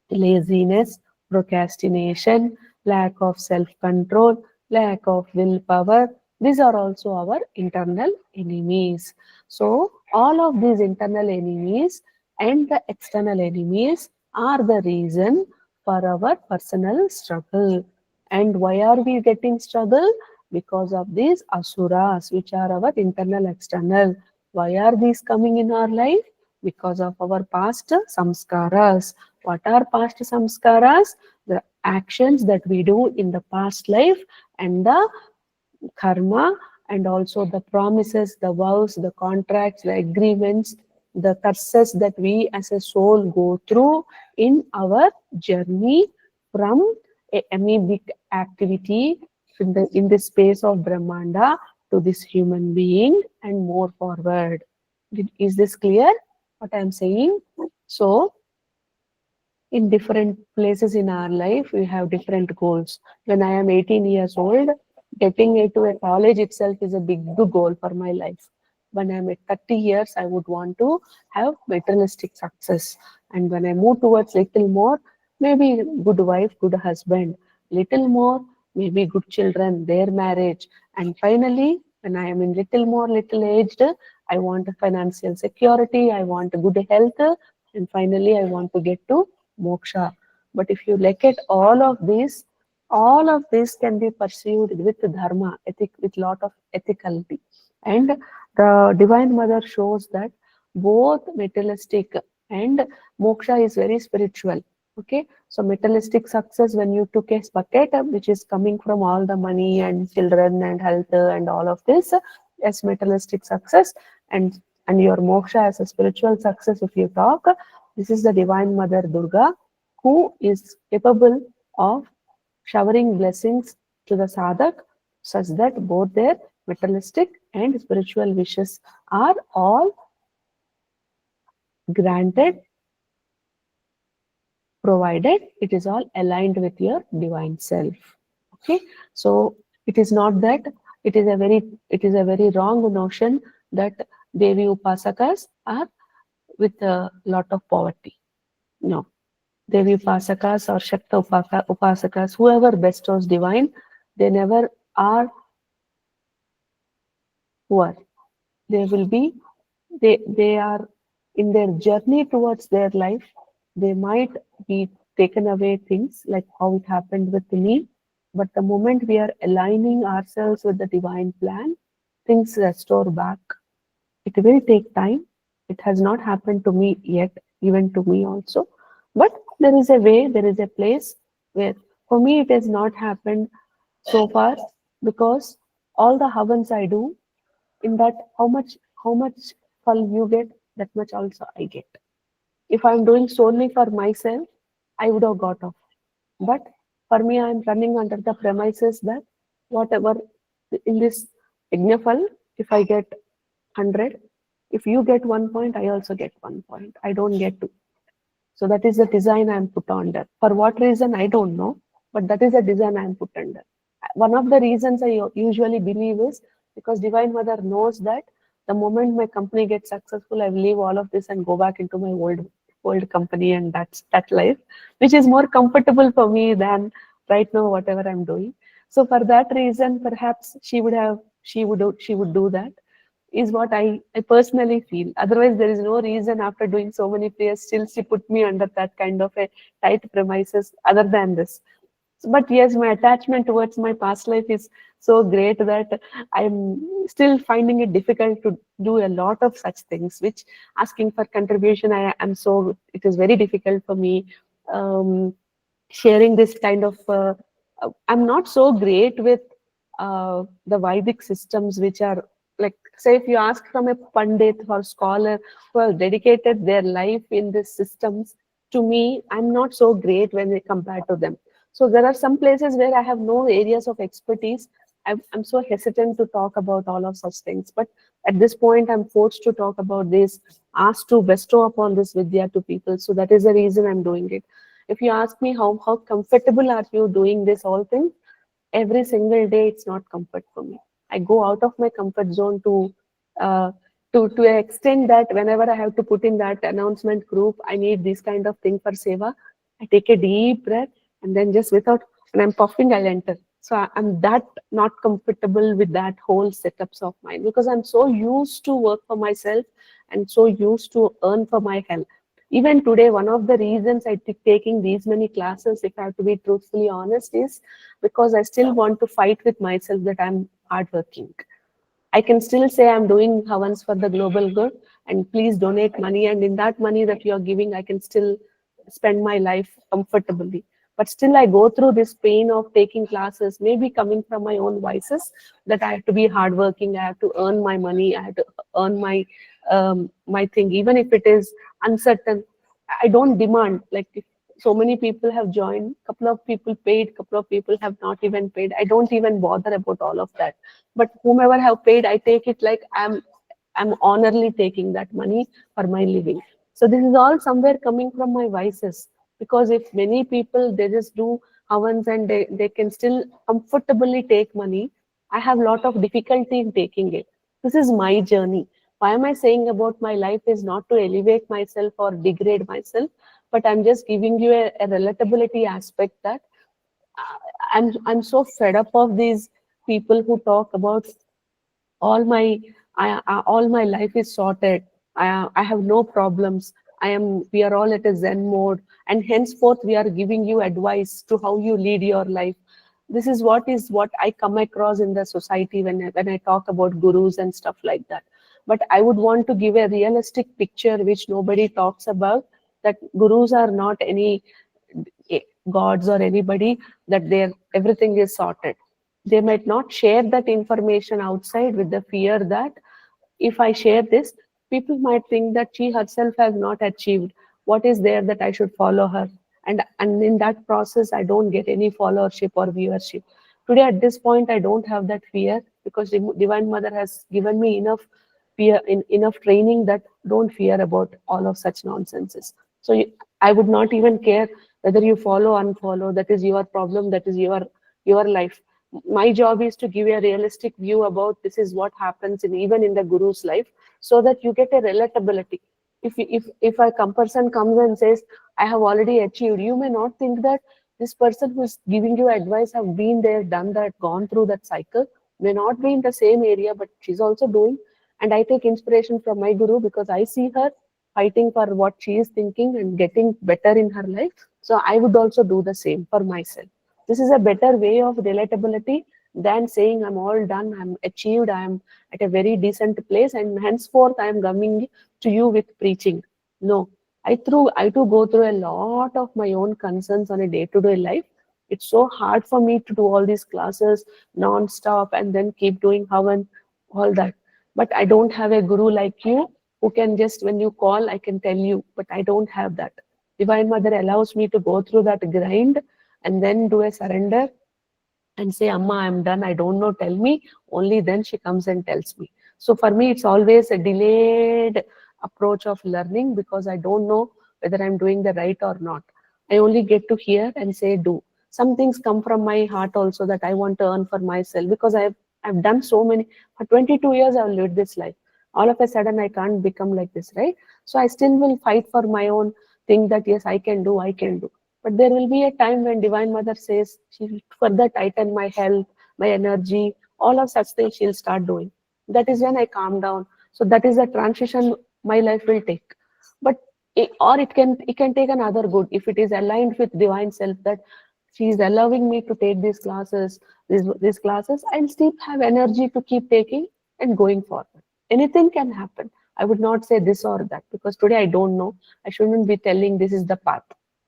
laziness, procrastination, lack of self control, lack of willpower. These are also our internal enemies. So, all of these internal enemies and the external enemies are the reason for our personal struggle. And why are we getting struggle? Because of these asuras, which are our internal external. Why are these coming in our life? Because of our past samskaras. What are past samskaras? The actions that we do in the past life and the karma and also the promises, the vows, the contracts, the agreements, the curses that we as a soul go through in our journey from a amoebic activity in the space of Brahmanda to this human being and more forward. Is this clear what I'm saying? So, in different places in our life, we have different goals. When I am 18 years old, getting into a college itself is a big goal for my life. When I'm at 30 years, I would want to have materialistic success. And when I move towards little more, maybe good wife, good husband, little more, maybe good children, their marriage. And finally, when I am in little more, little aged, I want a financial security, I want good health, and finally, I want to get to moksha. But if you look at all of this can be pursued with dharma, ethic, with lot of ethicality. And the Divine Mother shows that both materialistic and moksha is very spiritual. Okay, so materialistic success when you took a bucket which is coming from all the money and children and health and all of this, as materialistic success, and your moksha as a spiritual success. If you talk, this is the Divine Mother Durga who is capable of showering blessings to the sadhak such that both their materialistic and spiritual wishes are all granted, provided it is all aligned with your divine self. Okay, so it is not that it is a very wrong notion that Devi Upasakas are with a lot of poverty. No, Devi Upasakas or Shakta Upasakas, whoever bestows divine, they never are poor. They will be, they are in their journey towards their life, they might be taken away things like how it happened with me. But the moment we are aligning ourselves with the divine plan, things restore back. It will take time. It has not happened to me yet, even to me also. But there is a way, there is a place where For me, it has not happened so far because all the havans I do, in that how much fal you get, that much also I get. If I'm doing solely for myself, I would have got off. But for me, I'm running under the premises that whatever in this Ignafal, if I get 100, if you get 1 point, I also get 1 point. I don't get two. So that is the design I'm put under. For what reason, I don't know, but that is the design I'm put under. One of the reasons I usually believe is because Divine Mother knows that the moment my company gets successful, I will leave all of this and go back into my old company, and that's that life, which is more comfortable for me than right now whatever I'm doing. So for that reason, perhaps she would do that is what I personally feel. Otherwise, there is no reason after doing so many prayers, still she put me under that kind of a tight premises other than this. But yes, my attachment towards my past life is so great that I'm still finding it difficult to do a lot of such things, which asking for contribution, it is very difficult for me. Sharing this kind of, I'm not so great with the Vedic systems, which are like, say, if you ask from a Pandit or scholar who have dedicated their life in these systems, to me, I'm not so great when they compare to them. So there are some places where I have no areas of expertise. I'm so hesitant to talk about all of such things. But at this point, I'm forced to talk about this, asked to bestow upon this Vidya to people. So that is the reason I'm doing it. If you ask me how comfortable are you doing this whole thing, every single day it's not comfort for me. I go out of my comfort zone uh, to an extent that whenever I have to put in that announcement group, I need this kind of thing for seva. I take a deep breath and then just without, and I'm puffing, I'll enter. So I'm that not comfortable with that whole setups of mine because I'm so used to work for myself and so used to earn for my health. Even today, one of the reasons I took taking these many classes, if I have to be truthfully honest, is because I still want to fight with myself that I'm hardworking. I can still say I'm doing havans for the global good and please donate money. And in that money that you're giving, I can still spend my life comfortably. But still, I go through this pain of taking classes, maybe coming from my own vices, that I have to be hardworking, I have to earn my money, I have to earn my thing, even if it is uncertain. I don't demand, like, if so many people have joined, couple of people paid, couple of people have not even paid. I don't even bother about all of that. But whomever have paid, I take it like I'm honorably taking that money for my living. So this is all somewhere coming from my vices. Because if many people they just do havans and they can still comfortably take money, I have a lot of difficulty in taking it. This is my journey. Why am I saying about my life is not to elevate myself or degrade myself, but I'm just giving you a relatability aspect that I'm so fed up of these people who talk about all my all my life is sorted. I have no problems. We are all at a zen mode, and henceforth we are giving you advice to how you lead your life. This is what I come across in the society when I talk about gurus and stuff like that. But I would want to give a realistic picture which nobody talks about, that gurus are not any gods or anybody, that their everything is sorted. They might not share that information outside with the fear that if I share this, people might think that she herself has not achieved. What is there that I should follow her? And in that process, I don't get any followership or viewership. Today, at this point, I don't have that fear because the Divine Mother has given me enough enough training that don't fear about all of such nonsenses. So I would not even care whether you follow or unfollow. That is your problem. That is your life. My job is to give a realistic view about this is what happens in even in the guru's life, so that you get a relatability. If a person comes and says I have already achieved, you may not think that this person who is giving you advice have been there, done that, gone through that cycle, may not be in the same area, but she's also doing. And I take inspiration from my guru because I see her fighting for what she is thinking and getting better in her life. So I would also do the same for myself. This is a better way of relatability than saying I'm all done, I'm achieved, I'm at a very decent place, and henceforth I'm coming to you with preaching. No, I too go through a lot of my own concerns on a day-to-day life. It's so hard for me to do all these classes non-stop and then keep doing havan, all that. But I don't have a guru like you who can just, when you call, I can tell you, but I don't have that. Divine Mother allows me to go through that grind and then do a surrender and say, Amma, I'm done. I don't know. Tell me. Only then she comes and tells me. So for me, it's always a delayed approach of learning because I don't know whether I'm doing the right or not. I only get to hear and say, do. Some things come from my heart also that I want to earn for myself because I've done so many. For 22 years, I've lived this life. All of a sudden, I can't become like this, right? So I still will fight for my own thing that yes, I can do, I can do. But there will be a time when Divine Mother says she will further tighten my health, my energy, all of such things she'll start doing. That is when I calm down. So that is the transition my life will take. But or it can take another good if it is aligned with divine self that she is allowing me to take these classes. I'll still have energy to keep taking and going forward. Anything can happen. I would not say this or that because today I don't know. I shouldn't be telling this is the path.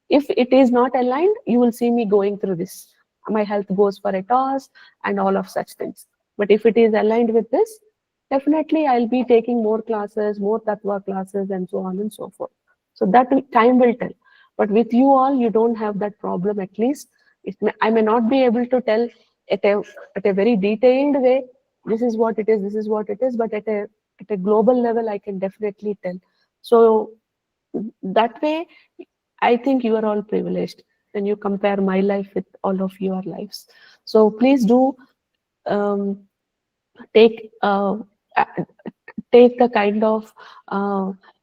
If it is not aligned, you will see me going through this. My health goes for a toss and all of such things. But if it is aligned with this, definitely I'll be taking more classes, more tattva classes, and so on and so forth. So that time will tell. But with you all, you don't have that problem. At least I may not be able to tell at a very detailed way. This is what it is. This is what it is. But at a global level, I can definitely tell. So that way, I think you are all privileged when you compare my life with all of your lives. So please do um, take a- take the kind of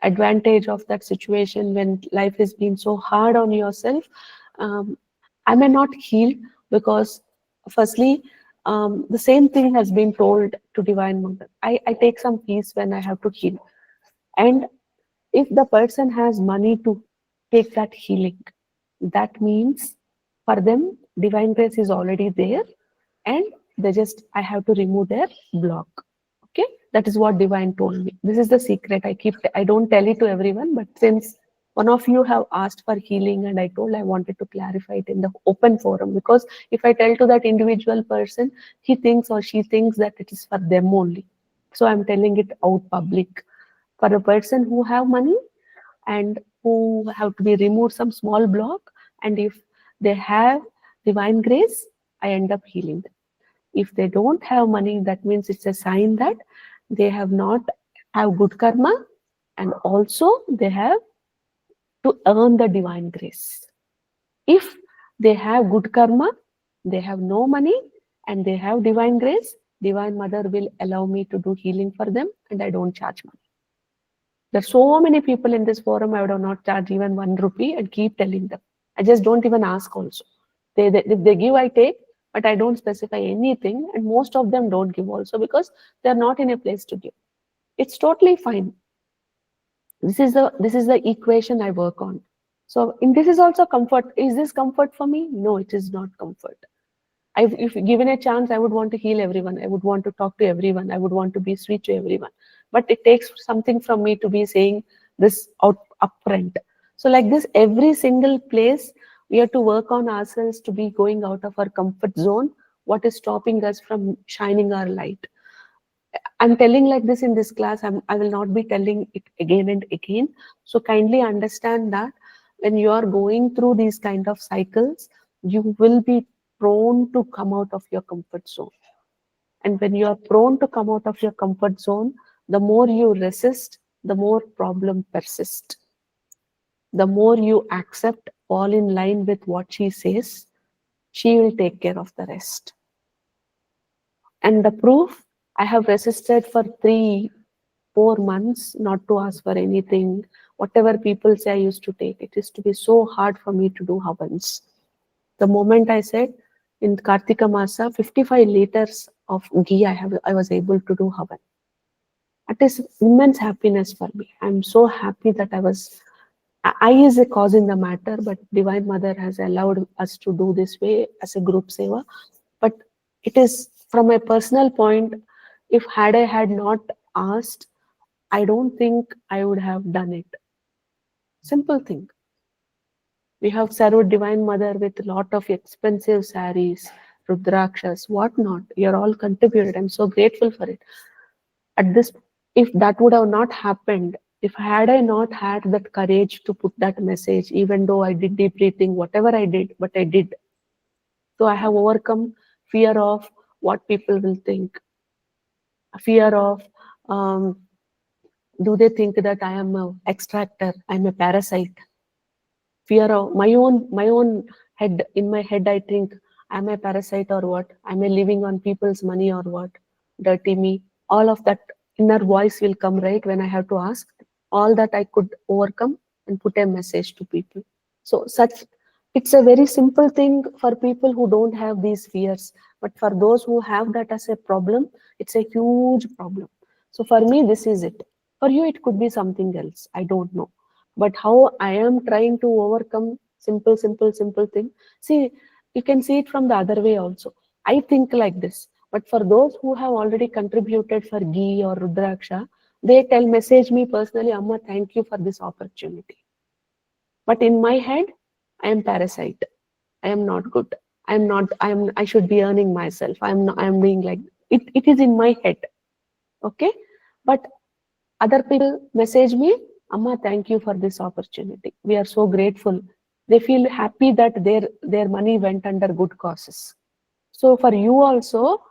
advantage of that situation when life has been so hard on yourself. Um, I may not heal because, firstly, the same thing has been told to Divine Mother. I take some peace when I have to heal. And if the person has money to take that healing, that means for them, divine grace is already there and I have to remove their block. Okay, that is what divine told me. This is the secret. I don't tell it to everyone, but since one of you have asked for healing and I wanted to clarify it in the open forum because if I tell to that individual person, he thinks or she thinks that it is for them only. So I'm telling it out public for a person who have money and who have to be removed some small block, and if they have divine grace, I end up healing them. If they don't have money, that means it's a sign that they have not have good karma, and also they have to earn the divine grace. If they have good karma, they have no money, and they have divine grace, divine mother will allow me to do healing for them, and I don't charge money. There's so many people in this forum, I would not charge even 1 rupee and keep telling them. I just don't even ask also. If they give, I take, but I don't specify anything. And most of them don't give also because they're not in a place to give. It's totally fine. This is the equation I work on. So in this is also comfort. Is this comfort for me? No, it is not comfort. If given a chance, I would want to heal everyone. I would want to talk to everyone. I would want to be sweet to everyone. But it takes something from me to be saying this out upfront. So like this, every single place we have to work on ourselves to be going out of our comfort zone. What is stopping us from shining our light? I'm telling like this in this class. I will not be telling it again and again. So kindly understand that when you are going through these kind of cycles, you will be prone to come out of your comfort zone. And when you are prone to come out of your comfort zone, the more you resist, the more problem persist. The more you accept, fall in line with what she says, she will take care of the rest. And the proof, I have resisted for 4 months not to ask for anything. Whatever people say I used to take, it used to be so hard for me to do havans. The moment I said in Kartika Masa, 55 liters of ghee I was able to do havan. It is immense happiness for me. I'm so happy that I is a cause in the matter, but Divine Mother has allowed us to do this way as a group seva. But it is from a personal point, if I had not asked, I don't think I would have done it. Simple thing. We have served Divine Mother with a lot of expensive saris, rudrakshas, whatnot. You're all contributed. I'm so grateful for it. At this, if that would have not happened, if had I not had that courage to put that message, even though I did deep breathing, whatever I did, but I did. So I have overcome fear of what people will think, fear of do they think that I am a extractor, I'm a parasite, fear of my own head. In my head I think, am I a parasite or what? Am I living on people's money or what? Dirty me. All of that inner voice will come, right, when I have to ask. All that I could overcome and put a message to people. So such, it's a very simple thing for people who don't have these fears, but for those who have that as a problem, it's a huge problem. So for me, this is it. For you, it could be something else, I don't know. But how I am trying to overcome simple thing. See, you can see it from the other way also. I think like this, but for those who have already contributed for ghee or rudraksha, they message me personally, Amma, thank you for this opportunity. But in my head, I am parasite. I am not good. I am not. I should be earning myself. I'm. Not, I'm being like it. It is in my head. Okay. But other people message me, Amma, thank you for this opportunity. We are so grateful. They feel happy that their money went under good causes. So for you also,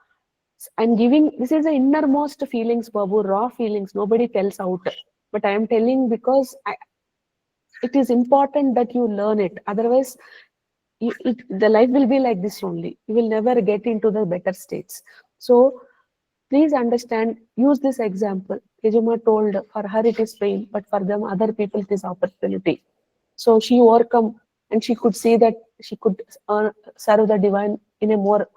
I'm giving. This is the innermost feelings, Babu. Raw feelings. Nobody tells out. But I am telling because it is important that you learn it. Otherwise, the life will be like this only. You will never get into the better states. So please understand, use this example. Teju Maa told for her it is pain, but for them, other people, it is opportunity. So she overcome and she could see that she could serve the divine in a more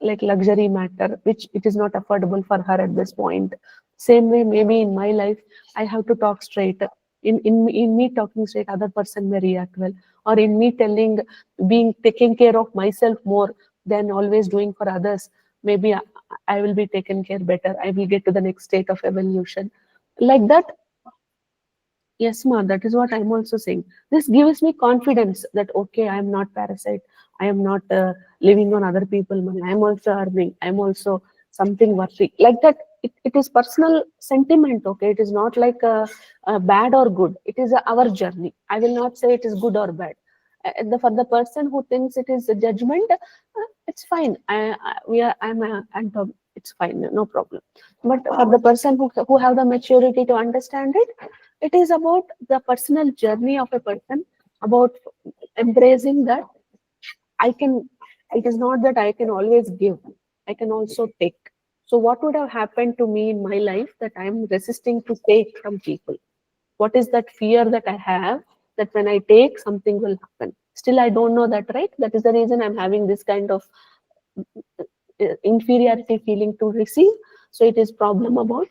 like luxury matter, which it is not affordable for her at this point. Same way, maybe in my life, I have to talk straight. In me talking straight, other person may react well. Or in me telling, being taking care of myself more than always doing for others, maybe I will be taken care better. I will get to the next state of evolution. Like that, yes, ma, that is what I'm also saying. This gives me confidence that okay, I am not parasite. I am not living on other people's money. I am also earning. I am also something worthy. Like that, it is personal sentiment. Okay, it is not like a bad or good. It is our journey. I will not say it is good or bad. For the person who thinks it is a judgment, it's fine. We are. It's fine. No problem. But for the person who have the maturity to understand it, it is about the personal journey of a person, about embracing that I can, it is not that I can always give, I can also take. So, what would have happened to me in my life that I am resisting to take from people? What is that fear that I have that when I take, something will happen? Still, I don't know that, right? That is the reason I'm having this kind of inferiority feeling to receive. So, it is problem about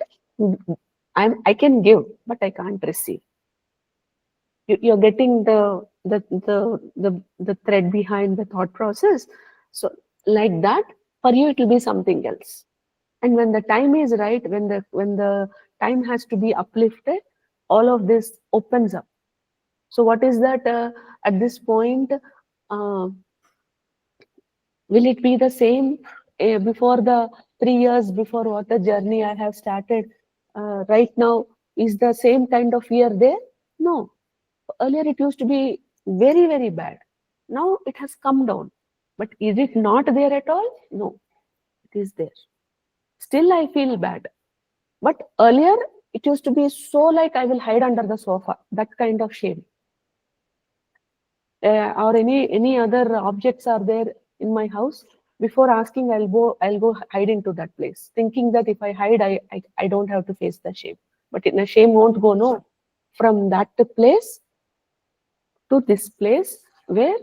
I can give, but I can't receive. You're getting the thread behind the thought process. So like that, for you it will be something else. And when the time is right, when the time has to be uplifted, all of this opens up. So what is that at this point? uh, will it be the same before the 3 years before what the journey I have started? Right now, is the same kind of fear there? No. Earlier it used to be very bad. Now it has come down. But is it not there at all? No, it is there. Still I feel bad. But earlier it used to be so like I will hide under the sofa, that kind of shame. Or any other objects are there in my house. Before asking, I'll go hide into that place, thinking that if I hide, I don't have to face the shame. But in a shame won't go, no. From that place to this place where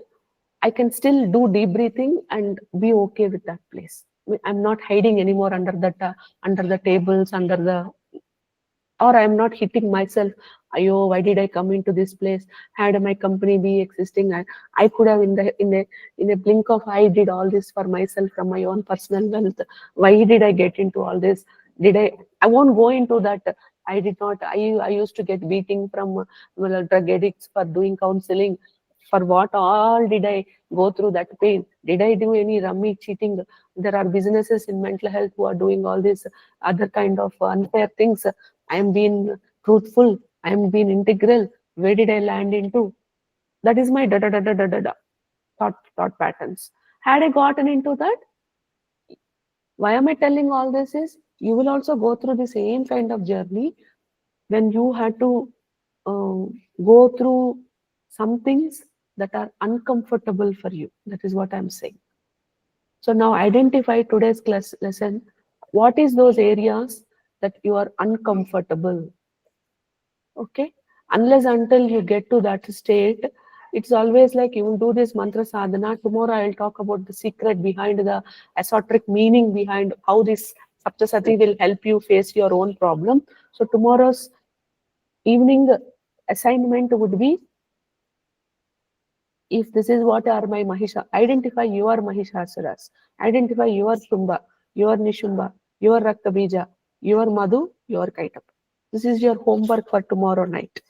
I can still do deep breathing and be okay with that place. I'm not hiding anymore under the tables, or I'm not hitting myself. Ayo, why did I come into this place? Had my company be existing, I could have in a blink of eye did all this for myself from my own personal wealth. Why did I get into all this? I won't go into that. I did not. I used to get beating from drug addicts for doing counseling. For what all did I go through that pain? Did I do any rummy cheating? There are businesses in mental health who are doing all these other kind of unfair things. I am being truthful. I am being integral. Where did I land into? That is my da da da da da da da thought patterns. Had I gotten into that, why am I telling all this is you will also go through the same kind of journey when you had to uh, go through some things that are uncomfortable for you. That is what I'm saying. So now identify today's class lesson. What is those areas that you are uncomfortable? Okay, unless until you get to that state, it's always like you will do this mantra sadhana. Tomorrow I'll talk about the secret behind the esoteric meaning behind how this saptasati will help you face your own problem. So tomorrow's evening assignment would be, if this is what are my Mahisha, identify your Mahishasuras, identify your Shumba, your Nishumba, your Raktabija, your Madhu, your Kaitap. This is your homework for tomorrow night.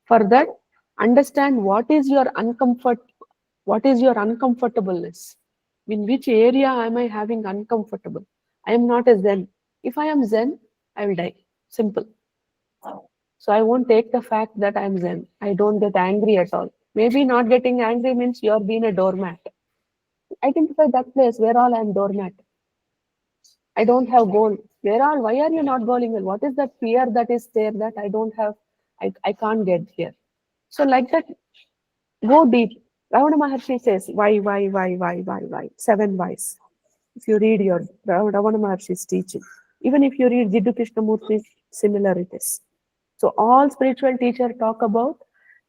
For that, understand what is your uncomfortableness. In which area am I having uncomfortable? I am not a Zen. If I am Zen, I will die. Simple. So I won't take the fact that I'm Zen. I don't get angry at all. Maybe not getting angry means you're being a doormat. Identify that place where all I'm doormat. I don't have goal. Where all? Why are you not going well? What is that fear that is there that I don't have? I can't get here. So like that, go deep. Ravana Maharshi says, why? 7 whys. If you read your Ravana Maharshi's teaching, even if you read Jiddu Krishnamurti's, similar it is. So all spiritual teachers talk about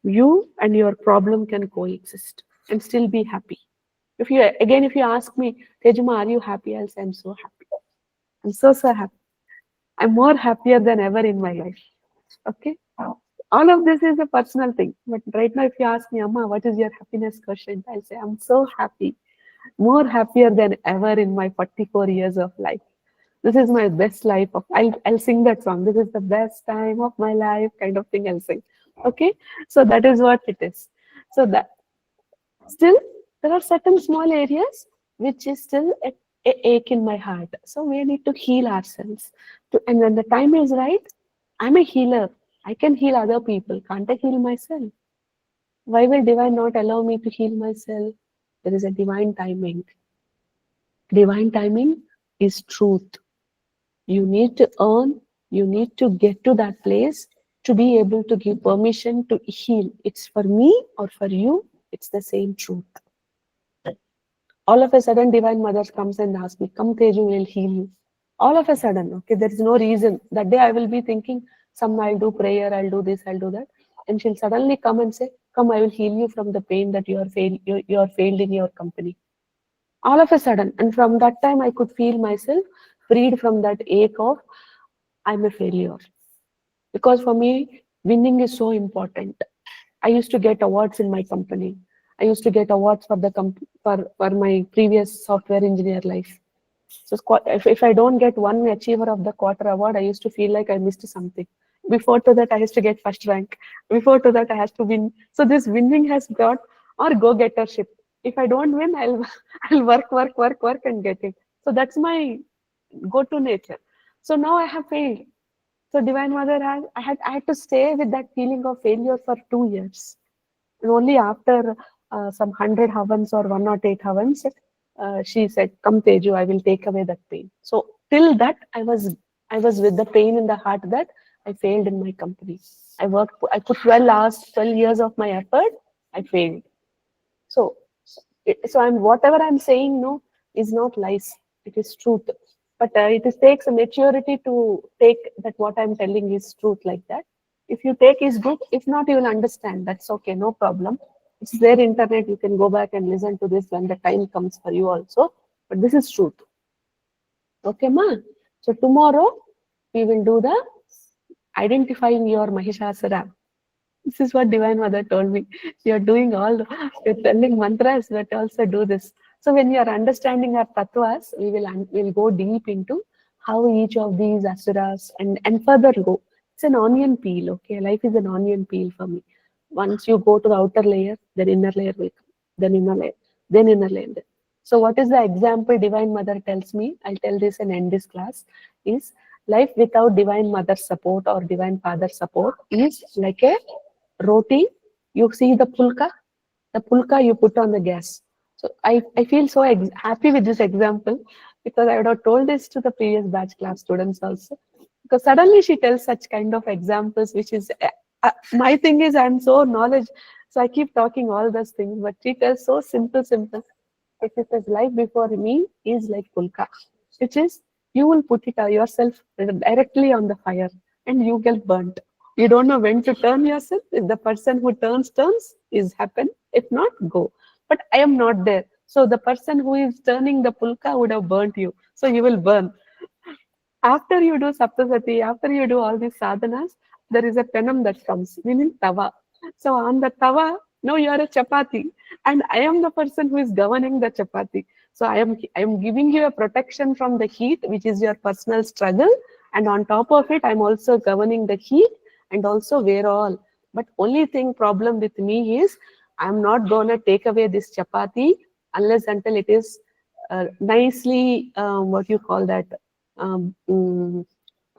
you and your problem can coexist and still be happy. If you ask me, Teju Maa, are you happy? I'll say I'm so happy. I'm so happy. I'm more happier than ever in my life. Okay. All of this is a personal thing. But right now, if you ask me, Amma, what is your happiness quotient? I'll say I'm so happy, more happier than ever in my 44 years of life. This is my best life of, I'll sing that song. This is the best time of my life, kind of thing I'll sing. Okay, so that is what it is. So that still there are certain small areas which is still a ache in my heart. So we need to heal ourselves. And when the time is right, I'm a healer. I can heal other people. Can't I heal myself? Why will divine not allow me to heal myself? There is a divine timing. Divine timing is truth. You need to earn, you need to get to that place to be able to give permission to heal. It's for me or for you, it's the same truth. All of a sudden, Divine Mother comes and asks me, come Teju, will heal you. All of a sudden, okay, there is no reason. That day I will be thinking, some I'll do prayer, I'll do this, I'll do that. And she'll suddenly come and say, come, I will heal you from the pain that you are failed in your company. All of a sudden, and from that time I could feel myself freed from that ache of I'm a failure. Because for me, winning is so important. I used to get awards in my company. I used to get awards for the for my previous software engineer life. So if I don't get one achiever of the quarter award, I used to feel like I missed something. Before to that, I used to get first rank. Before to that, I had to win. So this winning has got or go-gettership. If I don't win, I'll I'll work and get it. So that's my go-to nature. So now I have failed. So Divine Mother I had to stay with that feeling of failure for 2 years. And only after some 100 havans or 108 havans, she said, "Come Teju, I will take away that pain." So till that, I was with the pain in the heart that I failed in my company. I put 12 hours, 12 years of my effort. I failed. So, so I'm whatever I'm saying no is not lies. It is truth. But takes a maturity to take that what I'm telling is truth like that. If you take is good. If not, you will understand. That's okay. No problem. It's there internet. You can go back and listen to this when the time comes for you also. But this is truth. Okay, ma. So tomorrow we will do the identifying your Mahishasura. This is what Divine Mother told me. You're doing you're telling mantras, but also do this. So when you are understanding our tattvas, we'll go deep into how each of these asuras and further go. It's an onion peel, okay? Life is an onion peel for me. Once you go to the outer layer, then inner layer will come, then inner layer, then inner layer. So what is the example Divine Mother tells me? I'll tell this and end this class. Is life without Divine Mother support or Divine Father support is like a roti. You see the pulka you put on the gas. So I feel so happy with this example because I would have told this to the previous batch class students also. Because suddenly she tells such kind of examples, which is my thing is I'm so knowledge, so I keep talking all those things, but she tells so simple. It says life before me is like pulka, which is you will put it yourself directly on the fire and you get burnt. You don't know when to turn yourself. If the person who turns is happen. If not, go. But I am not there. So the person who is turning the pulka would have burnt you. So you will burn. After you do saptasati, after you do all these sadhanas, there is a penam that comes, meaning tawa. So on the tawa, now you are a chapati, and I am the person who is governing the chapati. So I am giving you a protection from the heat, which is your personal struggle, and on top of it, I'm also governing the heat and also wear all. But only thing problem with me is I'm not gonna take away this chapati unless until it is nicely what you call that um, mm,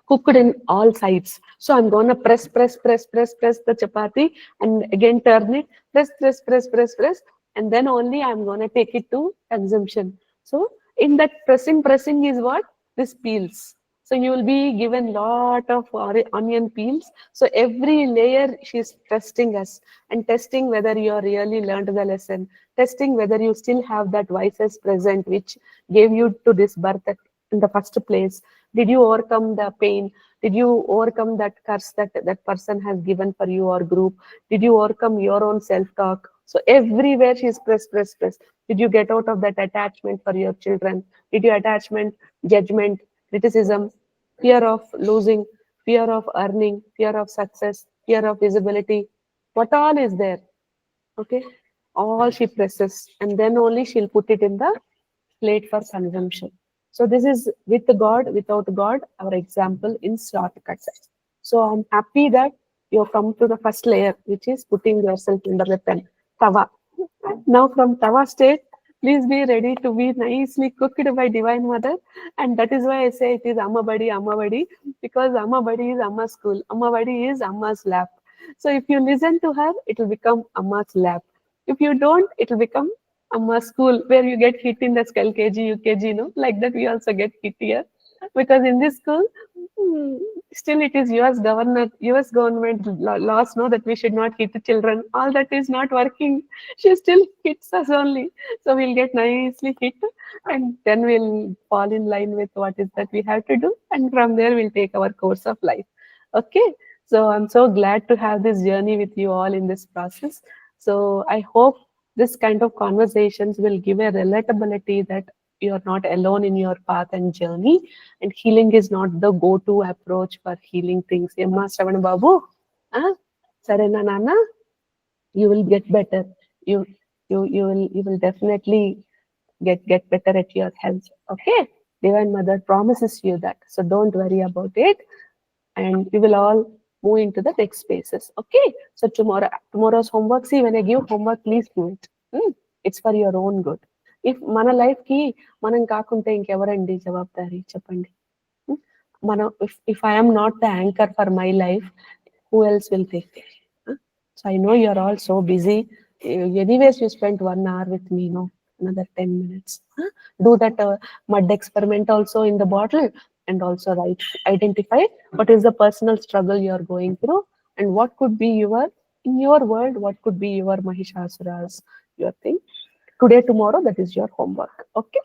cooked in all sides. So I'm gonna press the chapati and again turn it, press, and then only I'm gonna take it to consumption. So in that pressing is what? This peels. So you will be given lot of onion peels. So every layer she's testing us and testing whether you are really learned the lesson, testing whether you still have that vices present which gave you to this birth in the first place. Did you overcome the pain? Did you overcome that curse that that person has given for you or group? Did you overcome your own self-talk? So everywhere she's press. Did you get out of that attachment for your children? Did you attachment, judgment, criticism, fear of losing, fear of earning, fear of success, fear of visibility? What all is there? Okay, all she presses, and then only she'll put it in the plate for consumption. So this is with God, without God, our example in shortcut. So I'm happy that you come to the first layer, which is putting yourself in the weapon, tawa. Now from tawa state, please be ready to be nicely cooked by Divine Mother. And that is why I say it is Amma Badi, because Amma Badi is Amma school. Amma Badi is Amma's lap. So if you listen to her, it will become Amma's lap. If you don't, it will become Amma school, where you get hit in the skull KG, UKG, like that we also get hit here. Because in this school, hmm, still it is US government laws, that we should not hit the children. All that is not working. She still hits us only. So we'll get nicely hit and then we'll fall in line with what is that we have to do. And from there we'll take our course of life. Okay. So I'm so glad to have this journey with you all in this process. So I hope this kind of conversations will give a relatability that you're not alone in your path and journey, and healing is not the go-to approach for healing things. Emma Shravan Babu, Sarena Nana, you will get better. You you will definitely get better at your health. Okay, Divine Mother promises you that. So don't worry about it, and we will all move into the next spaces. Okay, so tomorrow's homework, see, when I give homework, please do it. It's for your own good. If మన life కి మనం కాకుంటే ఇంకెవరండి జవాబుదారీ చెప్పండి. Hmm? మనం if I am not the anchor for my life, who else will take care? Huh? So I know you're all so busy. Anyways, you spent 1 hour with me, another 10 minutes. Huh? Do that mud experiment also in the bottle, and also identify what is the personal struggle you're going through, and what could be in your world, what could be your Mahishasuras, your thing. Today, tomorrow, that is your homework. Okay.